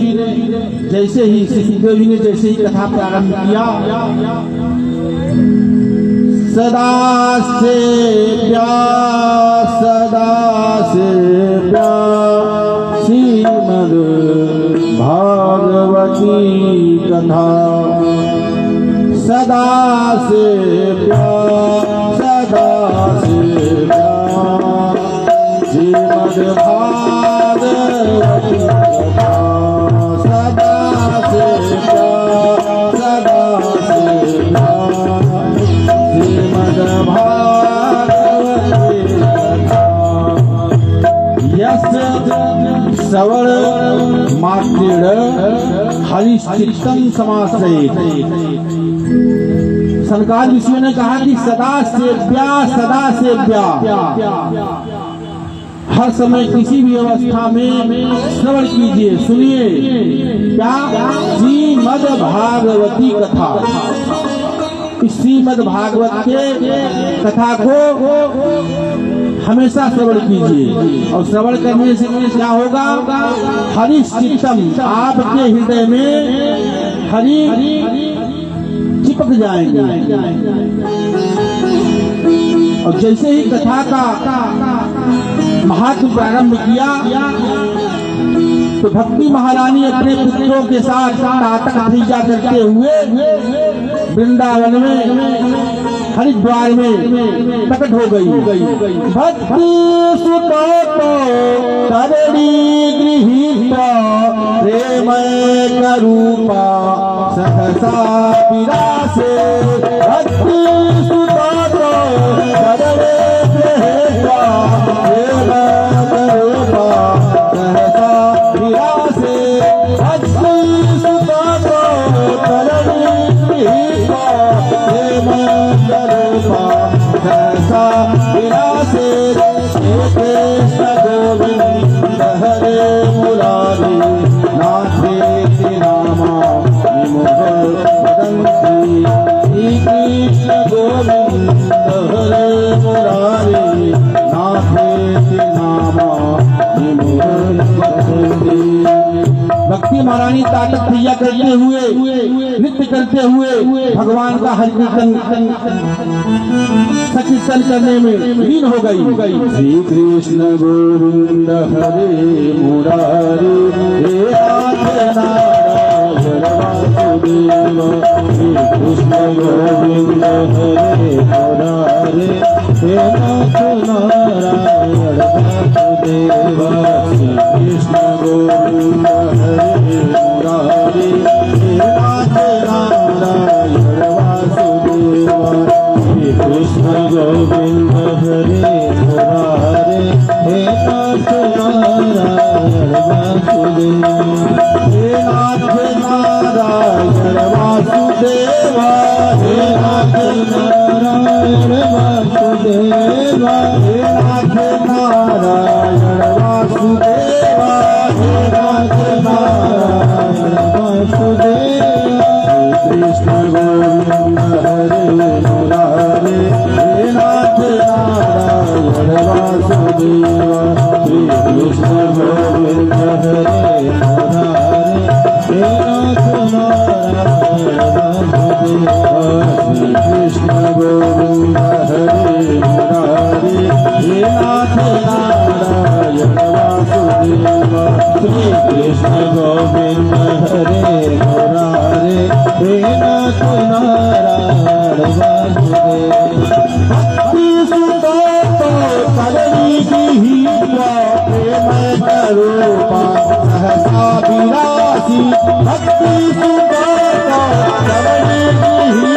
जैसे ही कथा प्रारंभ किया, सदा से प्यास श्रीमद् भागवती कथा, सदा से प्यास श्रीमद् भागवती कथा, सदा से प्यास श्रीमद् भागवती कथा, यस्य श्रवण मात्रेण हरिश्चित्तं समाश्रयेत्। सनकादिक ऋषियों ने कहा कि सदा सेव्या, हर समय किसी भी अवस्था में श्रवण कीजिए, सुनिए। क्या? श्रीमद् भागवती कथा। श्रीमद् भागवत के कथा को हमेशा श्रवण कीजिए, और श्रवण करने से क्या होगा? हरिश्चित्तम, आपके हृदय में हरि चिपक जाएंगे। और जैसे ही कथा का महात्म प्रारंभ किया तो भक्ति महारानी अपने पुत्रों के साथ नाटक भतीजा करते हुए वृंदावन में हरिद्वार में प्रकट हो गई। भक्ति सुतो करणी गृहीत प्रेम करूपा सहसा विरासे, भक्ति सुतो करणी गृहीत प्रेम करूपा सहसा विरासे, भक्ति सुतो करणी गृहीत प्रेम करूपा सहसा विरासे, कृष्ण गोविंद हरे मुरारी नाथे नामा विमुख वदन्ति, श्री कृष्ण गोविंद हरे मुरारी नाथे नामा विमुख वदन्ति। भक्ति महारानी ताटक भैया करते हुए, नृत्य करते हुए भगवान का हरिकीर्तन संकीर्तन करने में लीन हो गई। श्री कृष्ण गोविंद हरे मुरारी हे नाथ नारायण वासुदेव, श्री कृष्ण गोविंद हरे मुरारी हे नाथ नारायण वासुदेव, श्री कृष्ण वासुदेव हे नाथ नारायण वासुदेवा हे नाथ नारायण वासुदेवा हे नाथ नारायण वासुदेवा हे नाथ नारायण वासुदेवा कृष्ण गोविंद हरे मुरारे हे नाथ नारायण वासुदेवा श्री कृष्ण गोविंद हरे मुरारे हे नाथ नारायण वासुदेवा श्री कृष्ण गोविंद हरे मुरारे हे नाथ नारायण वासुदेवा श्री कृष्ण गोविंद हरे मुरारे हे नाथ नारायण वासुदेवा भक्ति सुतो तो करनी की ही प्रेम करूपा सहसा विरासी भक्ति सुतो तो करनी की ही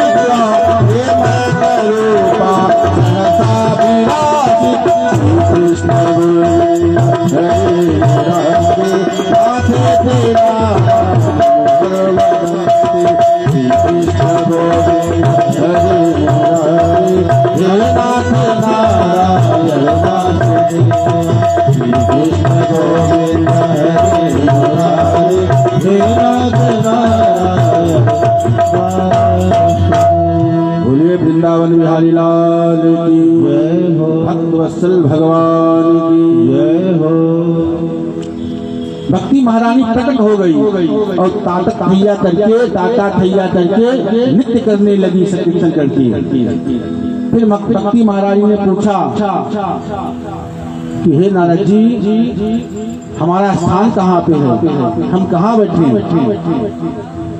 प्रेम करूपा सहसा विरासी कृष्ण गोविंद हरे मुरारे माथे तेरा श्री कृष्ण गोविंद हरे मुरारे हे नाथ नारायण वासुदेवा श्री कृष्ण गोविंद हरे मुरारे हे नाथ नारायण वासुदेवा बोलिए वृंदावन बिहारी लाल की जय हो भक्त वत्सल भगवान की जय हो भक्ति महारानी प्रकट हो गई और ताता ठैया करके नृत्य करने लगी संकीर्तन करती। फिर भक्ति महारानी ने पूछा कि हे नारद जी हमारा स्थान कहाँ पे है, हम कहाँ बैठे हैं?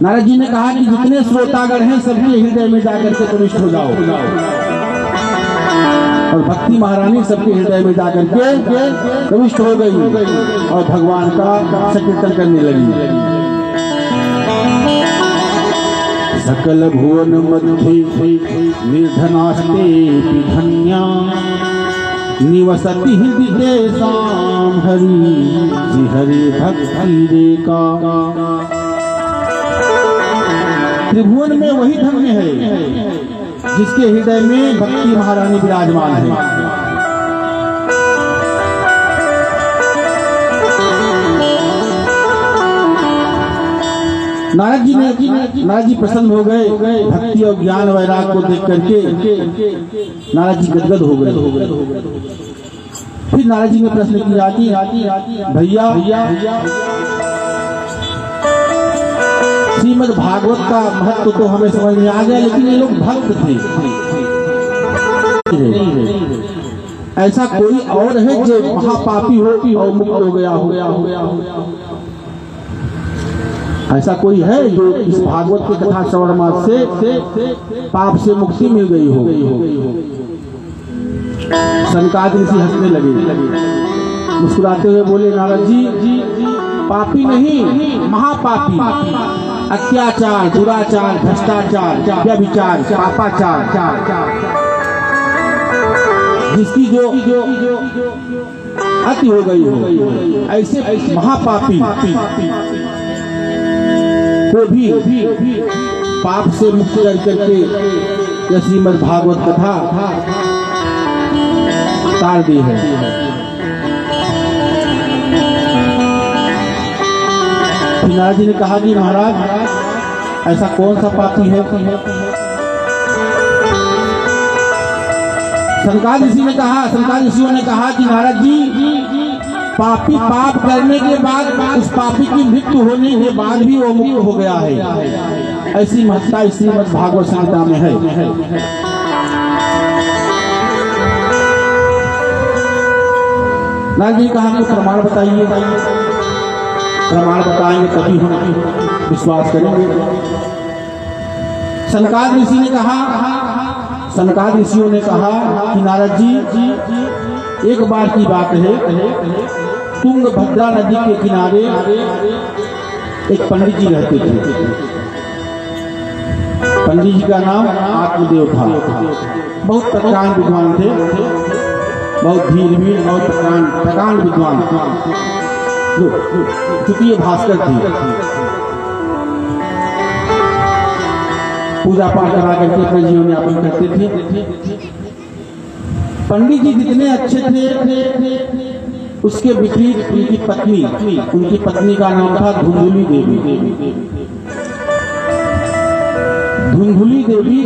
नारद जी ने कहा कि जितने श्रोतागण हैं सबके हृदय में जाकर के प्रविष्ट हो जाओ। और भक्ति महारानी सबके हृदय में जाकर के प्रविष्ट हो गई और भगवान का संकीर्तन करने लगी। सकल भुवन मध्य निर्धनास्ते धन्या निवसति हृदय साम हरि हरि भक्ति रेका। त्रिभुवन में वही धन्य है जिसके हृदय में भक्ति महारानी विराजमान है। नारद जी प्रसन्न हो गए। भक्ति और ज्ञान वैराग को देख करके नारद जी गदगद हो गए। फिर नारद जी ने प्रश्न किया कि भैया श्रीमद् भागवत का महत्व तो हमें समझ में आ गया, लेकिन ये लोग भक्त थे। ऐसा कोई और है जो महापापी हो और मुक्त हो गया हो? ऐसा कोई है जो इस भागवत की कथा श्रवण मात्र से पाप से मुक्ति मिल गई हो? सनकादिक ऋषि हंसने लगे, मुस्कुराते हुए बोले नारद जी पापी नहीं, महापापी, अत्याचार, दुराचार, भ्रष्टाचार, व्यभिचार, पापाचार, जिसकी जो अति हो गई हो, ऐसे महापापी को भी पाप से मुक्त कर करके यह श्रीमद् भागवत कथा तार दी है। नारद जी ने कहा कि महाराज ऐसा कौन सा पापी है? सनकादिक ऋषियों ने कहा कि नारद जी पापी पाप करने के बाद उस पापी की मृत्यु होने के बाद भी वो मुक्त हो गया है। ऐसी महत्ता श्रीमद् भागवत संहिता में है। नारद जी ने कहा कि प्रमाण बताइए। प्रमाण बताएंगे तभी हम विश्वास करेंगे। सनकादिक ऋषियों ने कहा कि नारद जी एक बार की बात है, तुंगभद्रा नदी के किनारे एक पंडित जी रहते थे। पंडित जी का नाम आत्मदेव था। बहुत प्रकांड विद्वान थे, बहुत धीर भी, बहुत प्रकांड विद्वान। क्योंकि ये भास्कर थी, पूजा पाठ करा करके अपना जीवन यापन करते थे। पंडित जी जितने अच्छे थे, उसके विपरीत उनकी पत्नी का नाम था धुंधुली देवी। धुंधुली देवी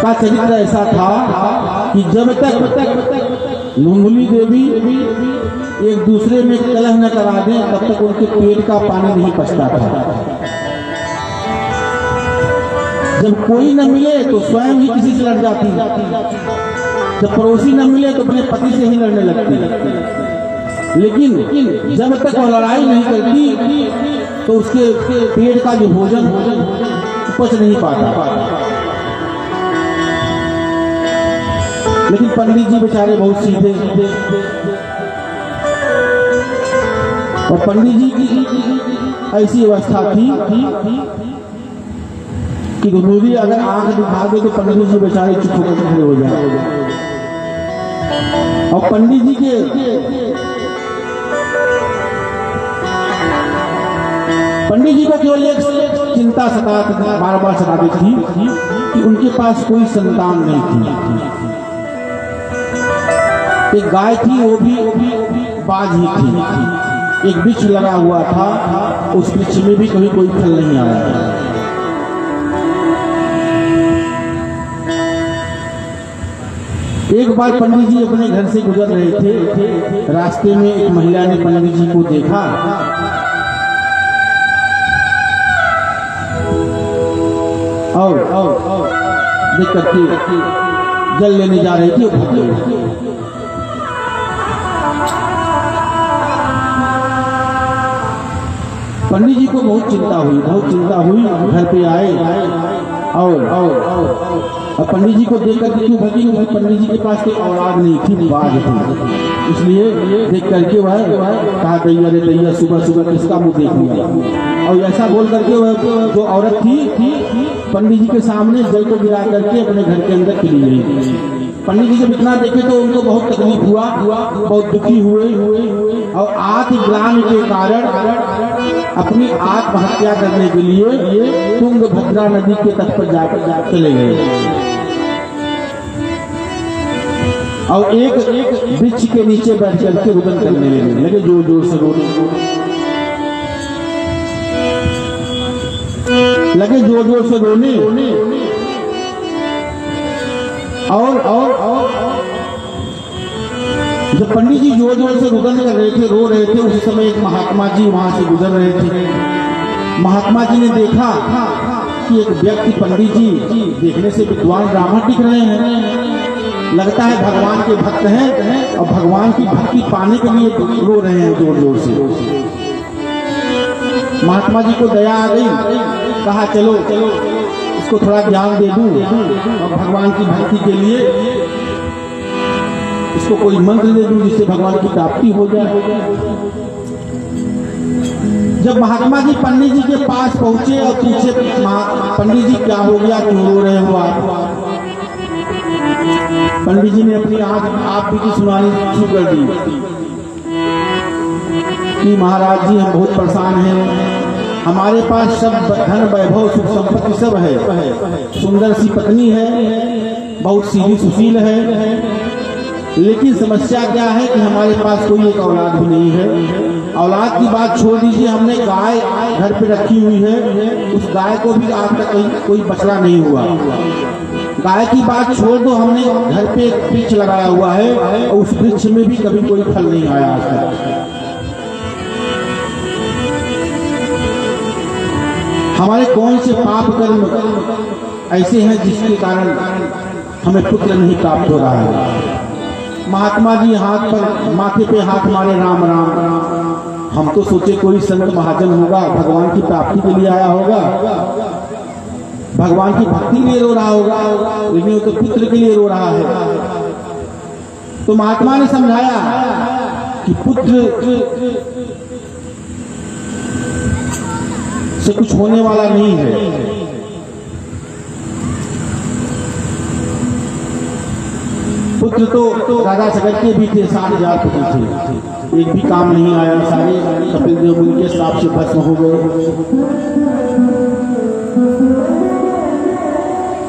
का चरित्र ऐसा था कि जब तक धुंधुली देवी एक दूसरे में कलह न करा दें, तब तक उनके पेट का पानी नहीं पचता था। जब कोई न मिले तो स्वयं ही किसी से लड़ जाती, जब पड़ोसी न मिले तो अपने पति से ही लड़ने लगती। लेकिन जब तक वो लड़ाई नहीं करती तो उसके पेट का जो भोजन पच नहीं पाता। लेकिन पंडित जी बेचारे बहुत सीधे, और पंडित जी की ऐसी अवस्था थी कि धुंधुली अगर आंख दिखा दे तो पंडित जी बेचारे चुप होकर खड़े हो जाए। और पंडित जी को केवल एक चिंता बार बार सताती थी कि उनके पास कोई संतान नहीं थी। एक गाय थी, वो भी बाज ही थी। एक वृक्ष लगा हुआ था, उस वृक्ष में भी कभी कोई फल नहीं आया। एक बार पंडित जी अपने घर से गुजर रहे थे, रास्ते में एक महिला ने पंडित जी को देखा और देख करके जल लेने जा रही थी। पंडित जी को बहुत चिंता हुई। घर पे आए और पंडित जी को देख करके क्यों भगी, पंडित जी के पास कोई औलाद नहीं थी, बाज थी। इसलिए देख करके वह कहा दैया रे दैया, सुबह सुबह किसका मुंह देख लिया। और ऐसा बोल करके वह जो औरत थी पंडित जी के सामने जल को गिरा करके अपने घर के अंदर चली गई। पंडित जी जब इतना देखे तो उनको बहुत तकलीफ हुआ, बहुत दुखी हुए और आत्मग्लानि के कारण अपनी आत्महत्या करने के लिए तुंगभद्रा नदी के तट पर जाकर चले गए और एक वृक्ष के नीचे बैठ करके रुदन करने लगे, जोर जोर से रोने लगे, जोर जोर से रोने। और जब पंडित जी जोर जोर से रुदन कर रहे थे, रो रहे थे, उसी समय एक महात्मा जी वहां से गुजर रहे थे। महात्मा जी ने देखा कि एक व्यक्ति पंडित जी देखने से विद्वान ब्राह्मण दिख रहे हैं, लगता है भगवान के भक्त हैं और भगवान की भक्ति पाने के लिए रो रहे हैं जोर जोर से। महात्मा जी को दया आ गई, कहा चलो इसको थोड़ा ज्ञान दे दूं और भगवान की भक्ति के लिए इसको कोई मंत्र दे दूं जिससे भगवान की प्राप्ति हो जाए। जब महात्मा जी पंडित जी के पास पहुंचे और पूछे पंडित जी क्या हो गया, क्यों रो रहे हो आप? पंडित जी ने अपनी आप भी की सुनानी शुरू कर दी कि महाराज जी हम बहुत परेशान हैं, हमारे पास सब धन वैभव सुख संपत्ति सब है, सुंदर सी पत्नी है, बहुत सीधी सुशील है, लेकिन समस्या क्या है कि हमारे पास कोई एक औलाद भी नहीं है। औलाद की बात छोड़ दीजिए, हमने गाय घर पे रखी हुई है, उस गाय को भी आज तक कोई बछड़ा नहीं हुआ। गाय की बात छोड़ दो, हमने घर पे एक वृक्ष लगाया हुआ है और उस वृक्ष में भी कभी कोई फल नहीं आया आज तक। हमारे कौन से पाप कर्म ऐसे हैं जिसके कारण हमें पुत्र नहीं प्राप्त हो रहा है? महात्मा जी हाथ पर माथे पे हाथ मारे, राम राम राम। हम तो सोचे कोई संत महाजन होगा, भगवान की प्राप्ति के लिए आया होगा, भगवान की भक्ति के लिए रो रहा होगा, लेकिन वो तो पुत्र के लिए रो रहा है। तो महात्मा ने समझाया कि पुत्र से कुछ होने वाला नहीं है, पुत्र तो राजा सगर के भी थे, 60,000 पुत्र थे, एक भी काम नहीं आया, सारे कपिल देव मुनि के श्राप से भस्म हो गए।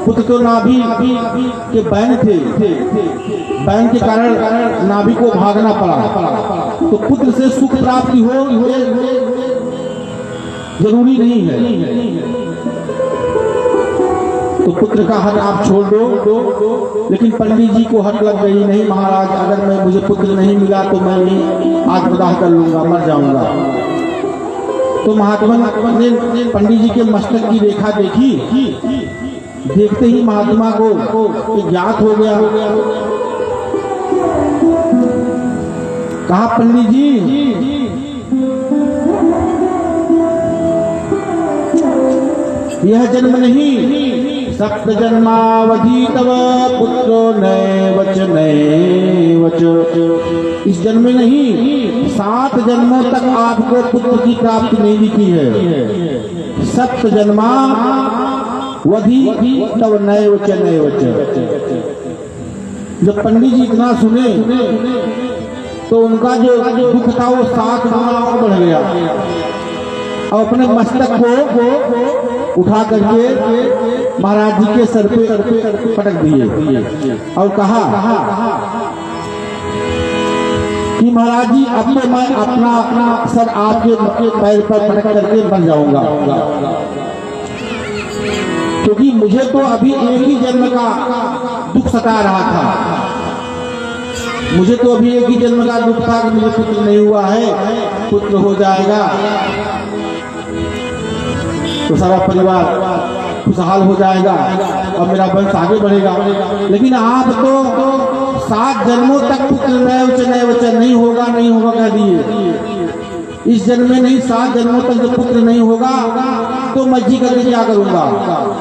पुत्र तो नाभि के बैन थे, बैन के कारण नाभि को भागना पड़ा। तो पुत्र से सुख प्राप्ति हो जरूरी नहीं है, तो पुत्र का हक आप छोड़ दो। लेकिन पंडित जी को हक लग गई, नहीं महाराज, अगर मुझे पुत्र नहीं मिला तो मैं ही आत्मदाह कर लूंगा, मर जाऊंगा। तो महात्मा ने पंडित जी के मस्तक की रेखा देखी, देखते ही महात्मा को ज्ञात हो गया। कहा पंडित जी, यह जन्म नहीं, सप्त जन्मावधि तव पुत्रो नैवच नैवच, इस जन्म में नहीं 7 जन्मों तक आपको पुत्र की प्राप्ति नहीं लिखी है। सप्त जन्मा वधि तव नैवच नैवच। जब पंडित जी इतना सुने तो उनका जो दुख था वो 7 गुना और बढ़ गया, और अपने मस्तक को उठा करके महाराज जी के सर पे पटक दिए और कहा कि महाराज जी, अब तो मैं अपना सर आपके पैर पर पटक करके बन जाऊंगा, क्योंकि मुझे तो अभी एक ही जन्म का दुख सता रहा था। मुझे तो अभी एक ही जन्म का दुख था कि मुझे पुत्र नहीं हुआ है, पुत्र हो जाएगा तो सारा परिवार खुशहाल हो जाएगा और मेरा वंश आगे बढ़ेगा। लेकिन आप तो 7 जन्मों तक पुत्र नैवच नहीं होगा कह दिए। इस जन्म में नहीं, 7 जन्मों तक जब पुत्र नहीं होगा तो मैं जी करके क्या करूंगा,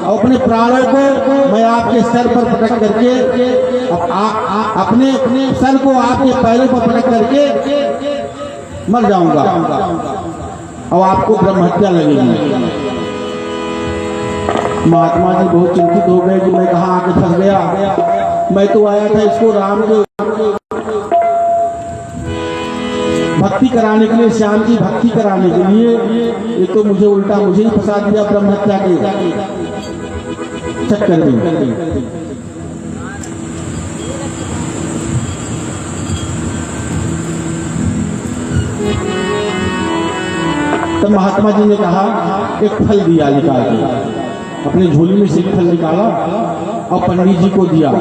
और अपने प्राणों को मैं आपके सर पर पटक करके अपने सर को आपके पैरों पर पटक करके मर जाऊंगा और आपको ब्रह्म हत्या लगेगी। महात्मा जी बहुत चिंतित हो गए कि मैं कहाँ आके फंस गया। मैं तो आया था इसको राम के भक्ति कराने के लिए, श्याम की भक्ति कराने के लिए, ये तो मुझे उल्टा मुझे ही फंसा दिया ब्रह्म हत्या के चक्कर में। तब महात्मा जी ने कहा, एक फल दिया निकाल के, अपने झोली में से फल निकाला और पंडित जी को दिया।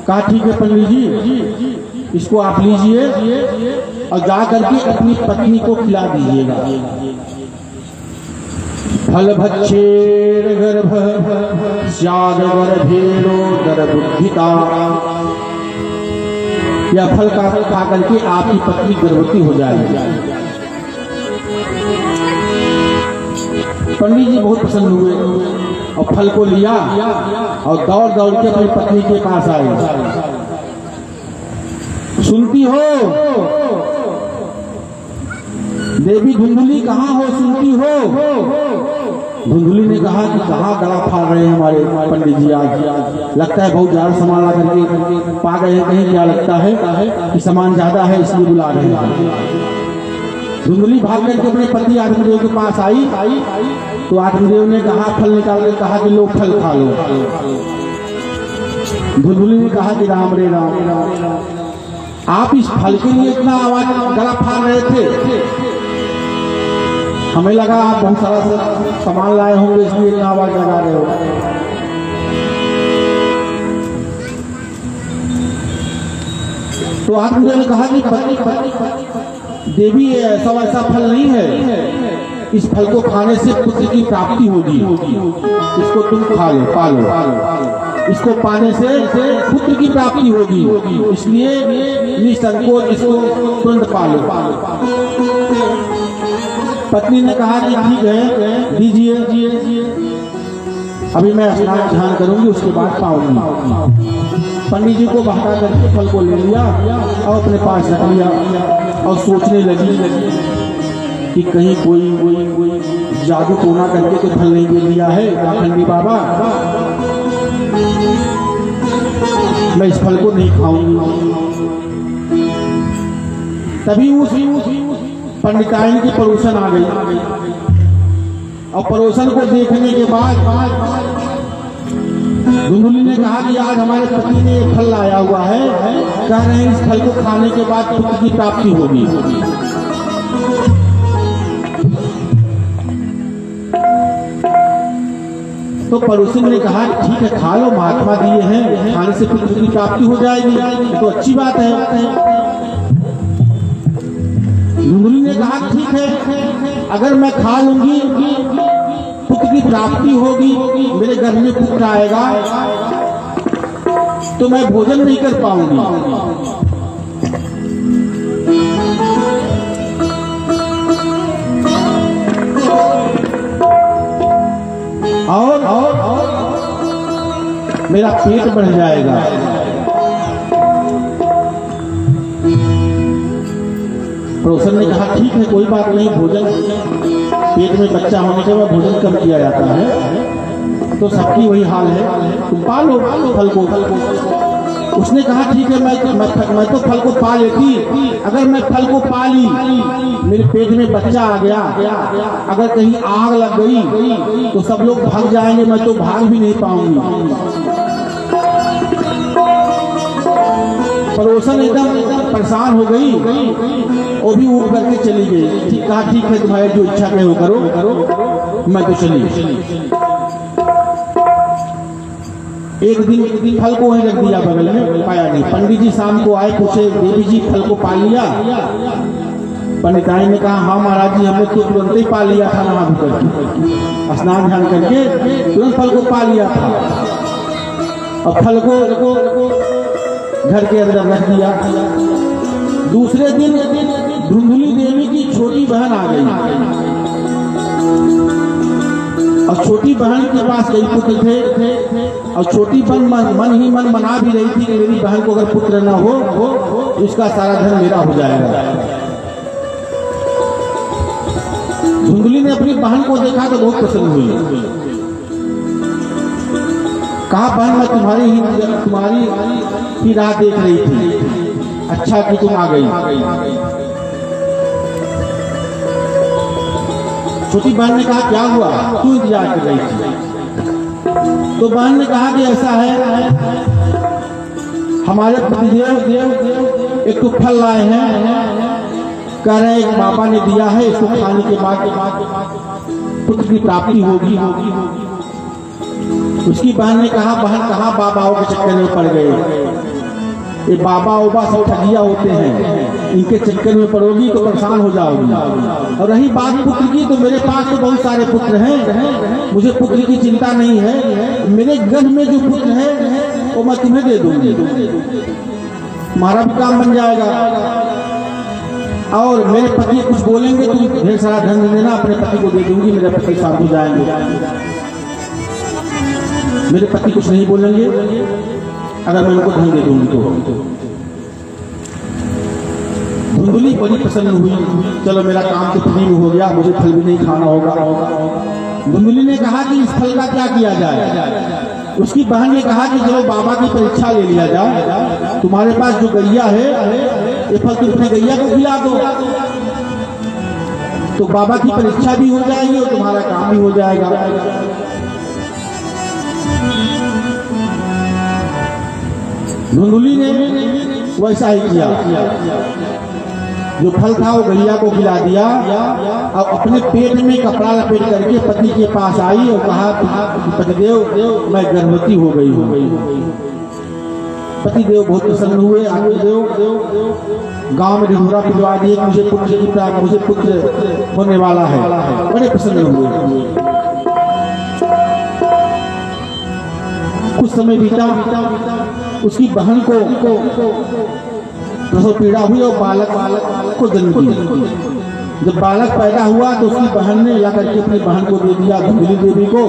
कहा ठीक है पंडित जी, इसको आप लीजिए और जा करके अपनी पत्नी को खिला दीजिएगा। फल भक्षेर गर्भ स्याद गर्भेरो दर बुद्धिता, या फल का खा करके आपकी पत्नी गर्भवती हो जाएगी। पंडित जी बहुत प्रसन्न हुए और फल को लिया और दौड़ दौड़ के अपनी पत्नी के पास आए। सुनती हो देवी धुंधुली, कहाँ हो, सुनती हो? धुंधुली ने कहा कि कहाँ गला फाड़ रहे हैं हमारे पंडित जी, आज लगता है बहुत ज्यादा सामान ला करके पा गए हैं, कहीं क्या लगता है कि सामान ज्यादा है इसलिए बुला रहे हैं। धुंधुली भाग करके अपने पति आत्मदेव के पास आई तो आत्मदेव ने कहा, फल निकाल के कहा कि लो फल खा लो। धुंधुली ने कहा कि राम रे राम, आप इस फल के लिए इतना आवाज गला फाड़ रहे थे, हमें लगा आप बहुत सारा सामान लाए होंगे इसलिए इतना आवाज लगा रहे हो। तो आत्मदेव ने कहा कि देवी ऐसा वैसा फल नहीं है, इस फल को खाने से पुत्र की प्राप्ति होगी, इसको तुम खा लो, पालो, इसको पाने से पुत्र की प्राप्ति होगी, इसलिए निसंकोच इसको तुरंत पालो। पत्नी ने कहा कि ठीक है दीजिए, अभी मैं स्नान ध्यान करूंगी उसके बाद पाऊंगी। पंडित जी को बहका करके फल को ले लिया और अपने पास रख लिया और सोचने लगी कि कहीं कोई जादू टोना करके तो फल नहीं दे दिया है पाखंडी बाबा। मैं इस फल को नहीं खाऊंगी। तभी उस पंडिताइन की पड़ोसन आ गई और पड़ोसन को देखने के बाद धुंधुली ने कहा कि आज हमारे पति ने एक फल लाया हुआ है, कह रहे हैं इस फल को खाने के बाद पुत्र की प्राप्ति होगी। तो पड़ोसन ने कहा ठीक है खा लो, महात्मा दिए हैं, खाने से पुत्र की प्राप्ति हो जाएगी, तो अच्छी बात है। धुंधुली ने कहा ठीक है, अगर मैं खा लूंगी पुत्र की प्राप्ति होगी, मेरे घर में पुत्र आएगा, तो मैं भोजन नहीं कर पाऊंगी। और मेरा पेट बढ़ जाएगा। पड़ोसन ने कहा ठीक है कोई बात नहीं, भोजन पेट में बच्चा होने के बाद भोजन कम किया जाता है, तो सबकी वही हाल है, तुम पालो फल को। उसने कहा ठीक है मैं तो फल को पा लेती, अगर मैं फल को पा ली, मेरे पेट में बच्चा आ गया, अगर कहीं आग लग गई तो सब लोग भाग जाएंगे, मैं तो भाग भी नहीं पाऊंगी। पड़ोसन एकदम परेशान हो गई, वो भी उठ करके चली गई। ठीक कहा ठीक है तुम्हारी जो इच्छा है वो करो, मैं तो चली। एक दिन फल को वहीं रख दिया बगल में, पाया नहीं। पंडित जी शाम को आए, पूछे देवी जी फल को पा लिया? पंडिताइन ने कहा हाँ महाराज जी हमने तो तुरंत ही पा लिया था, नहा धोकर स्नान ध्यान करके तुरंत फल को पा लिया था। और फल को घर के अंदर रख दिया। दूसरे दिन धुंधुली देवी की छोटी बहन आ गई और छोटी बहन के पास कई पुत्र थे, और छोटी बहन मन ही मन मना भी रही थी कि मेरी बहन को अगर पुत्र न हो इसका सारा धन मेरा हो जाएगा। धुंधुली ने अपनी बहन को देखा तो बहुत पसंद हुई। कहा बहन मैं तुम्हारी ही राह देख रही थी, अच्छा कि तुम आ गई। छोटी बहन ने कहा क्या हुआ, क्यों इंतजार कर रही थी? तो बहन ने कहा कि ऐसा है हमारे पतिदेव एक तो फल लाए हैं, कह रहे हैं एक बाबा ने दिया है, इसको खाने के बाद पुत्र की प्राप्ति होगी। उसकी बहन ने कहा बहन कहाँ बाबाओं के चक्कर में पड़ गए, ये बाबा ओबा सब ठगिया होते हैं, इनके चक्कर में पड़ोगी तो परेशान हो जाओगी। और रही बात पुत्र की, तो मेरे पास तो बहुत सारे पुत्र हैं, मुझे पुत्र की चिंता नहीं है, मेरे घर में जो पुत्र है वो मैं तुम्हें दे दूंगी, तुम्हारा भी काम बन जाएगा। और मेरे पति कुछ बोलेंगे तुम ढेर सारा धन देना, अपने पति को दे दूंगी, मेरे पति साथ हो जाएंगे। मेरे पति कुछ नहीं बोलेंगे अगर मैं उनको धन दे दूंगी तो। धुंधुली बड़ी प्रसन्न हुई, चलो मेरा काम तो फ्री में हो गया, मुझे फल भी नहीं खाना होगा। धुंधुली ने कहा कि इस फल का क्या किया जाए? उसकी बहन ने कहा कि चलो बाबा की परीक्षा ले लिया जाए, तुम्हारे पास जो गैया है ये फल तुम अपने गैया को खिला दो, तो बाबा की परीक्षा भी हो जाएगी और तुम्हारा काम भी हो जाएगा। धुंधुली ने वैसा ही किया, जो फल था वो गैया को खिला दिया और अपने पेट में कपड़ा लपेट करके पति के पास आई और कहा पतिदेव मैं गर्भवती हो गई हूँ। पतिदेव बहुत प्रसन्न हुए, आत्मदेव गांव में ढिढोरा पिलवा दिए, मुझे पुत्र होने वाला है, बड़े प्रसन्न हुए। कुछ समय बीता, उसकी बहन को प्रसव पीड़ा हुई और बालक को जन्म दिया। जब बालक पैदा हुआ तो उसकी बहन ने ला करके अपनी बहन को दे दिया धुंधुली देवी को।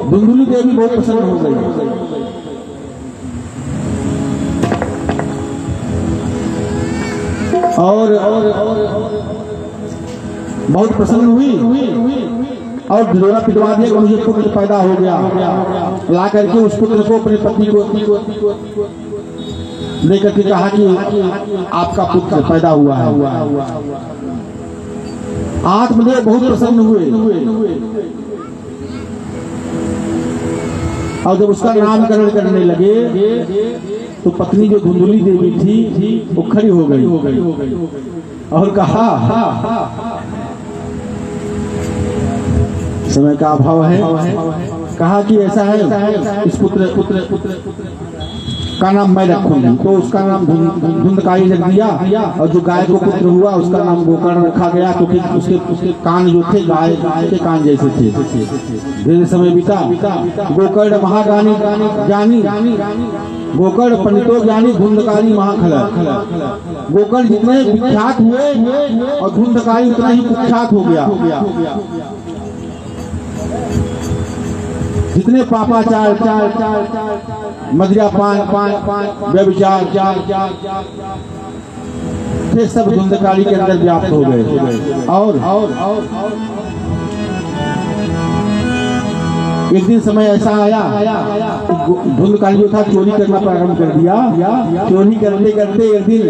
धुंधुली देवी बहुत प्रसन्न हो गई और बहुत प्रसन्न हुई और ढिढोरा पिटवा दिया कि मुझे पुत्र पैदा हो गया। ला करके उस पुत्र को अपनी पत्नी को लेकर के कहा कि आपका पुत्र पैदा हुआ है। आत्मदेव बहुत प्रसन्न हुए और जब उसका नामकरण करने लगे तो पत्नी जो धुंधुली देवी थी वो खड़ी हो गई और कहा, समय का अभाव है, कहा कि ऐसा है इस पुत्र का नाम मैं रखूंगी। तो उसका नाम धुंधकारी रख दिया और जो गाय को पुत्र हुआ उसका नाम गोकर्ण रखा गया, क्योंकि उसके कान जो थे गाय के कान जैसे थे। धीरे समय बीता, गोकर्ण महागानी ज्ञानी, गोकर्ण पंडितों ज्ञानी, धुंधकारी महाखलक। गोकर्ण जितने विख्यात हुए और धुंधकारी उतना ही कुख्यात हो गया। जितने पापाचार, मदिरा पान, व्यभिचार थे सब धुंधकारी के अंदर व्याप्त हो गए। और एक दिन समय ऐसा आया धुंधकारी जो था चोरी करना प्रारंभ कर दिया। चोरी करते करते एक दिन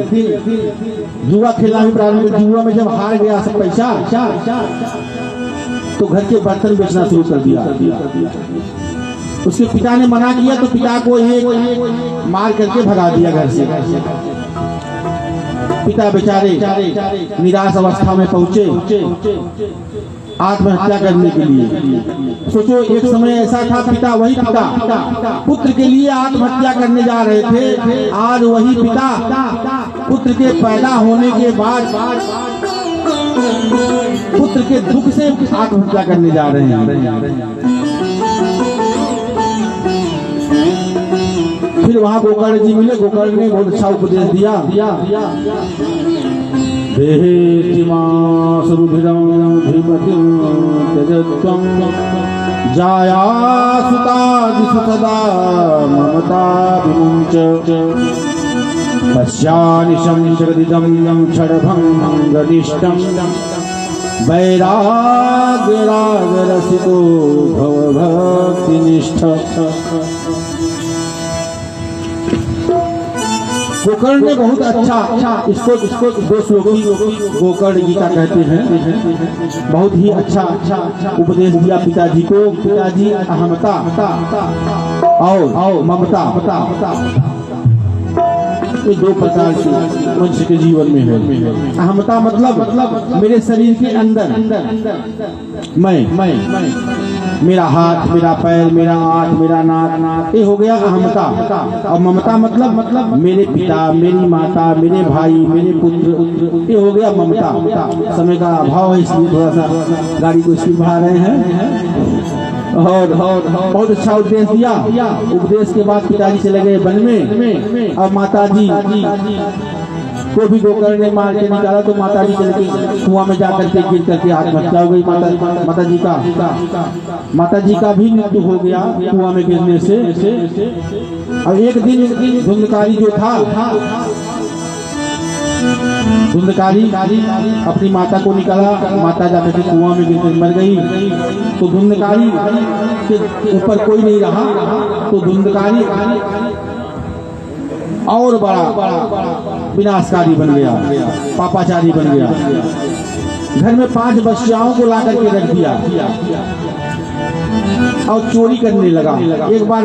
जुआ खेलना भी प्रारंभ कर। जुआ में जब हार गया सब पैसा तो घर के बर्तन बेचना शुरू कर दिया। उसके पिता ने मना किया तो पिता को एक मार करके भगा दिया घर से। पिता बेचारे निराश अवस्था में पहुंचे आत्महत्या करने के लिए। सोचो एक समय ऐसा था, पिता वही पिता पुत्र के लिए आत्महत्या करने जा रहे थे। आज वही पिता पुत्र के पैदा होने के बाद पुत्र के दुख से आत्महत्या करने जा रहे हैं। फिर वहां गोकर्ण जी मिले। गोकर्ण ने बहुत अच्छा उपदेश दिया। जाया सुता सदा ममता विमुंच पश्यानिशं जगदिदं क्षणभंगनिष्ठं वैराग्य राग रसिको भव भक्तिनिष्ठ। गोकर्ण ने बहुत अच्छा इसको दो श्लोकी गोकर्ण गीता कहते हैं, बहुत ही अच्छा उपदेश दिया पिताजी को। पिताजी अहमता और ममता ये दो प्रकार की मनुष्य के जीवन में है। अहमता मतलब मेरे शरीर के अंदर मैं, मेरा हाथ, मेरा पैर, मेरा आंख, मेरा नाक, ये हो गया अहमता। और ममता मतलब मेरे पिता, मेरी माता, मेरे भाई, मेरे पुत्र, ये हो गया ममता। समय का अभाव है इसलिए थोड़ा सा गाड़ी को स्पीड बढ़ा रहे हैं। और बहुत अच्छा उपदेश दिया। उपदेश के बाद पिताजी चले गए वन में और माताजी को भी गोकर्ण ने मार के निकाला। तो माताजी चले गई कुआं में जाकर के गिर करके आत्महत्या हो गई माताजी का भी मृत्यु हो गया कुआं में गिरने से। और एक दिन धुंधकारी जो था, धुंधकारी अपनी माता को निकाला। माता जाकर के कुआं में गिरकर मर गई। तो धुंधकारी के ऊपर कोई नहीं रहा। तो धुंधकारी और बड़ा विनाशकारी बन गया, पापाचारी बन गया। घर में 5 बच्चियों को ला करके रख दिया और चोरी करने लगा। एक बार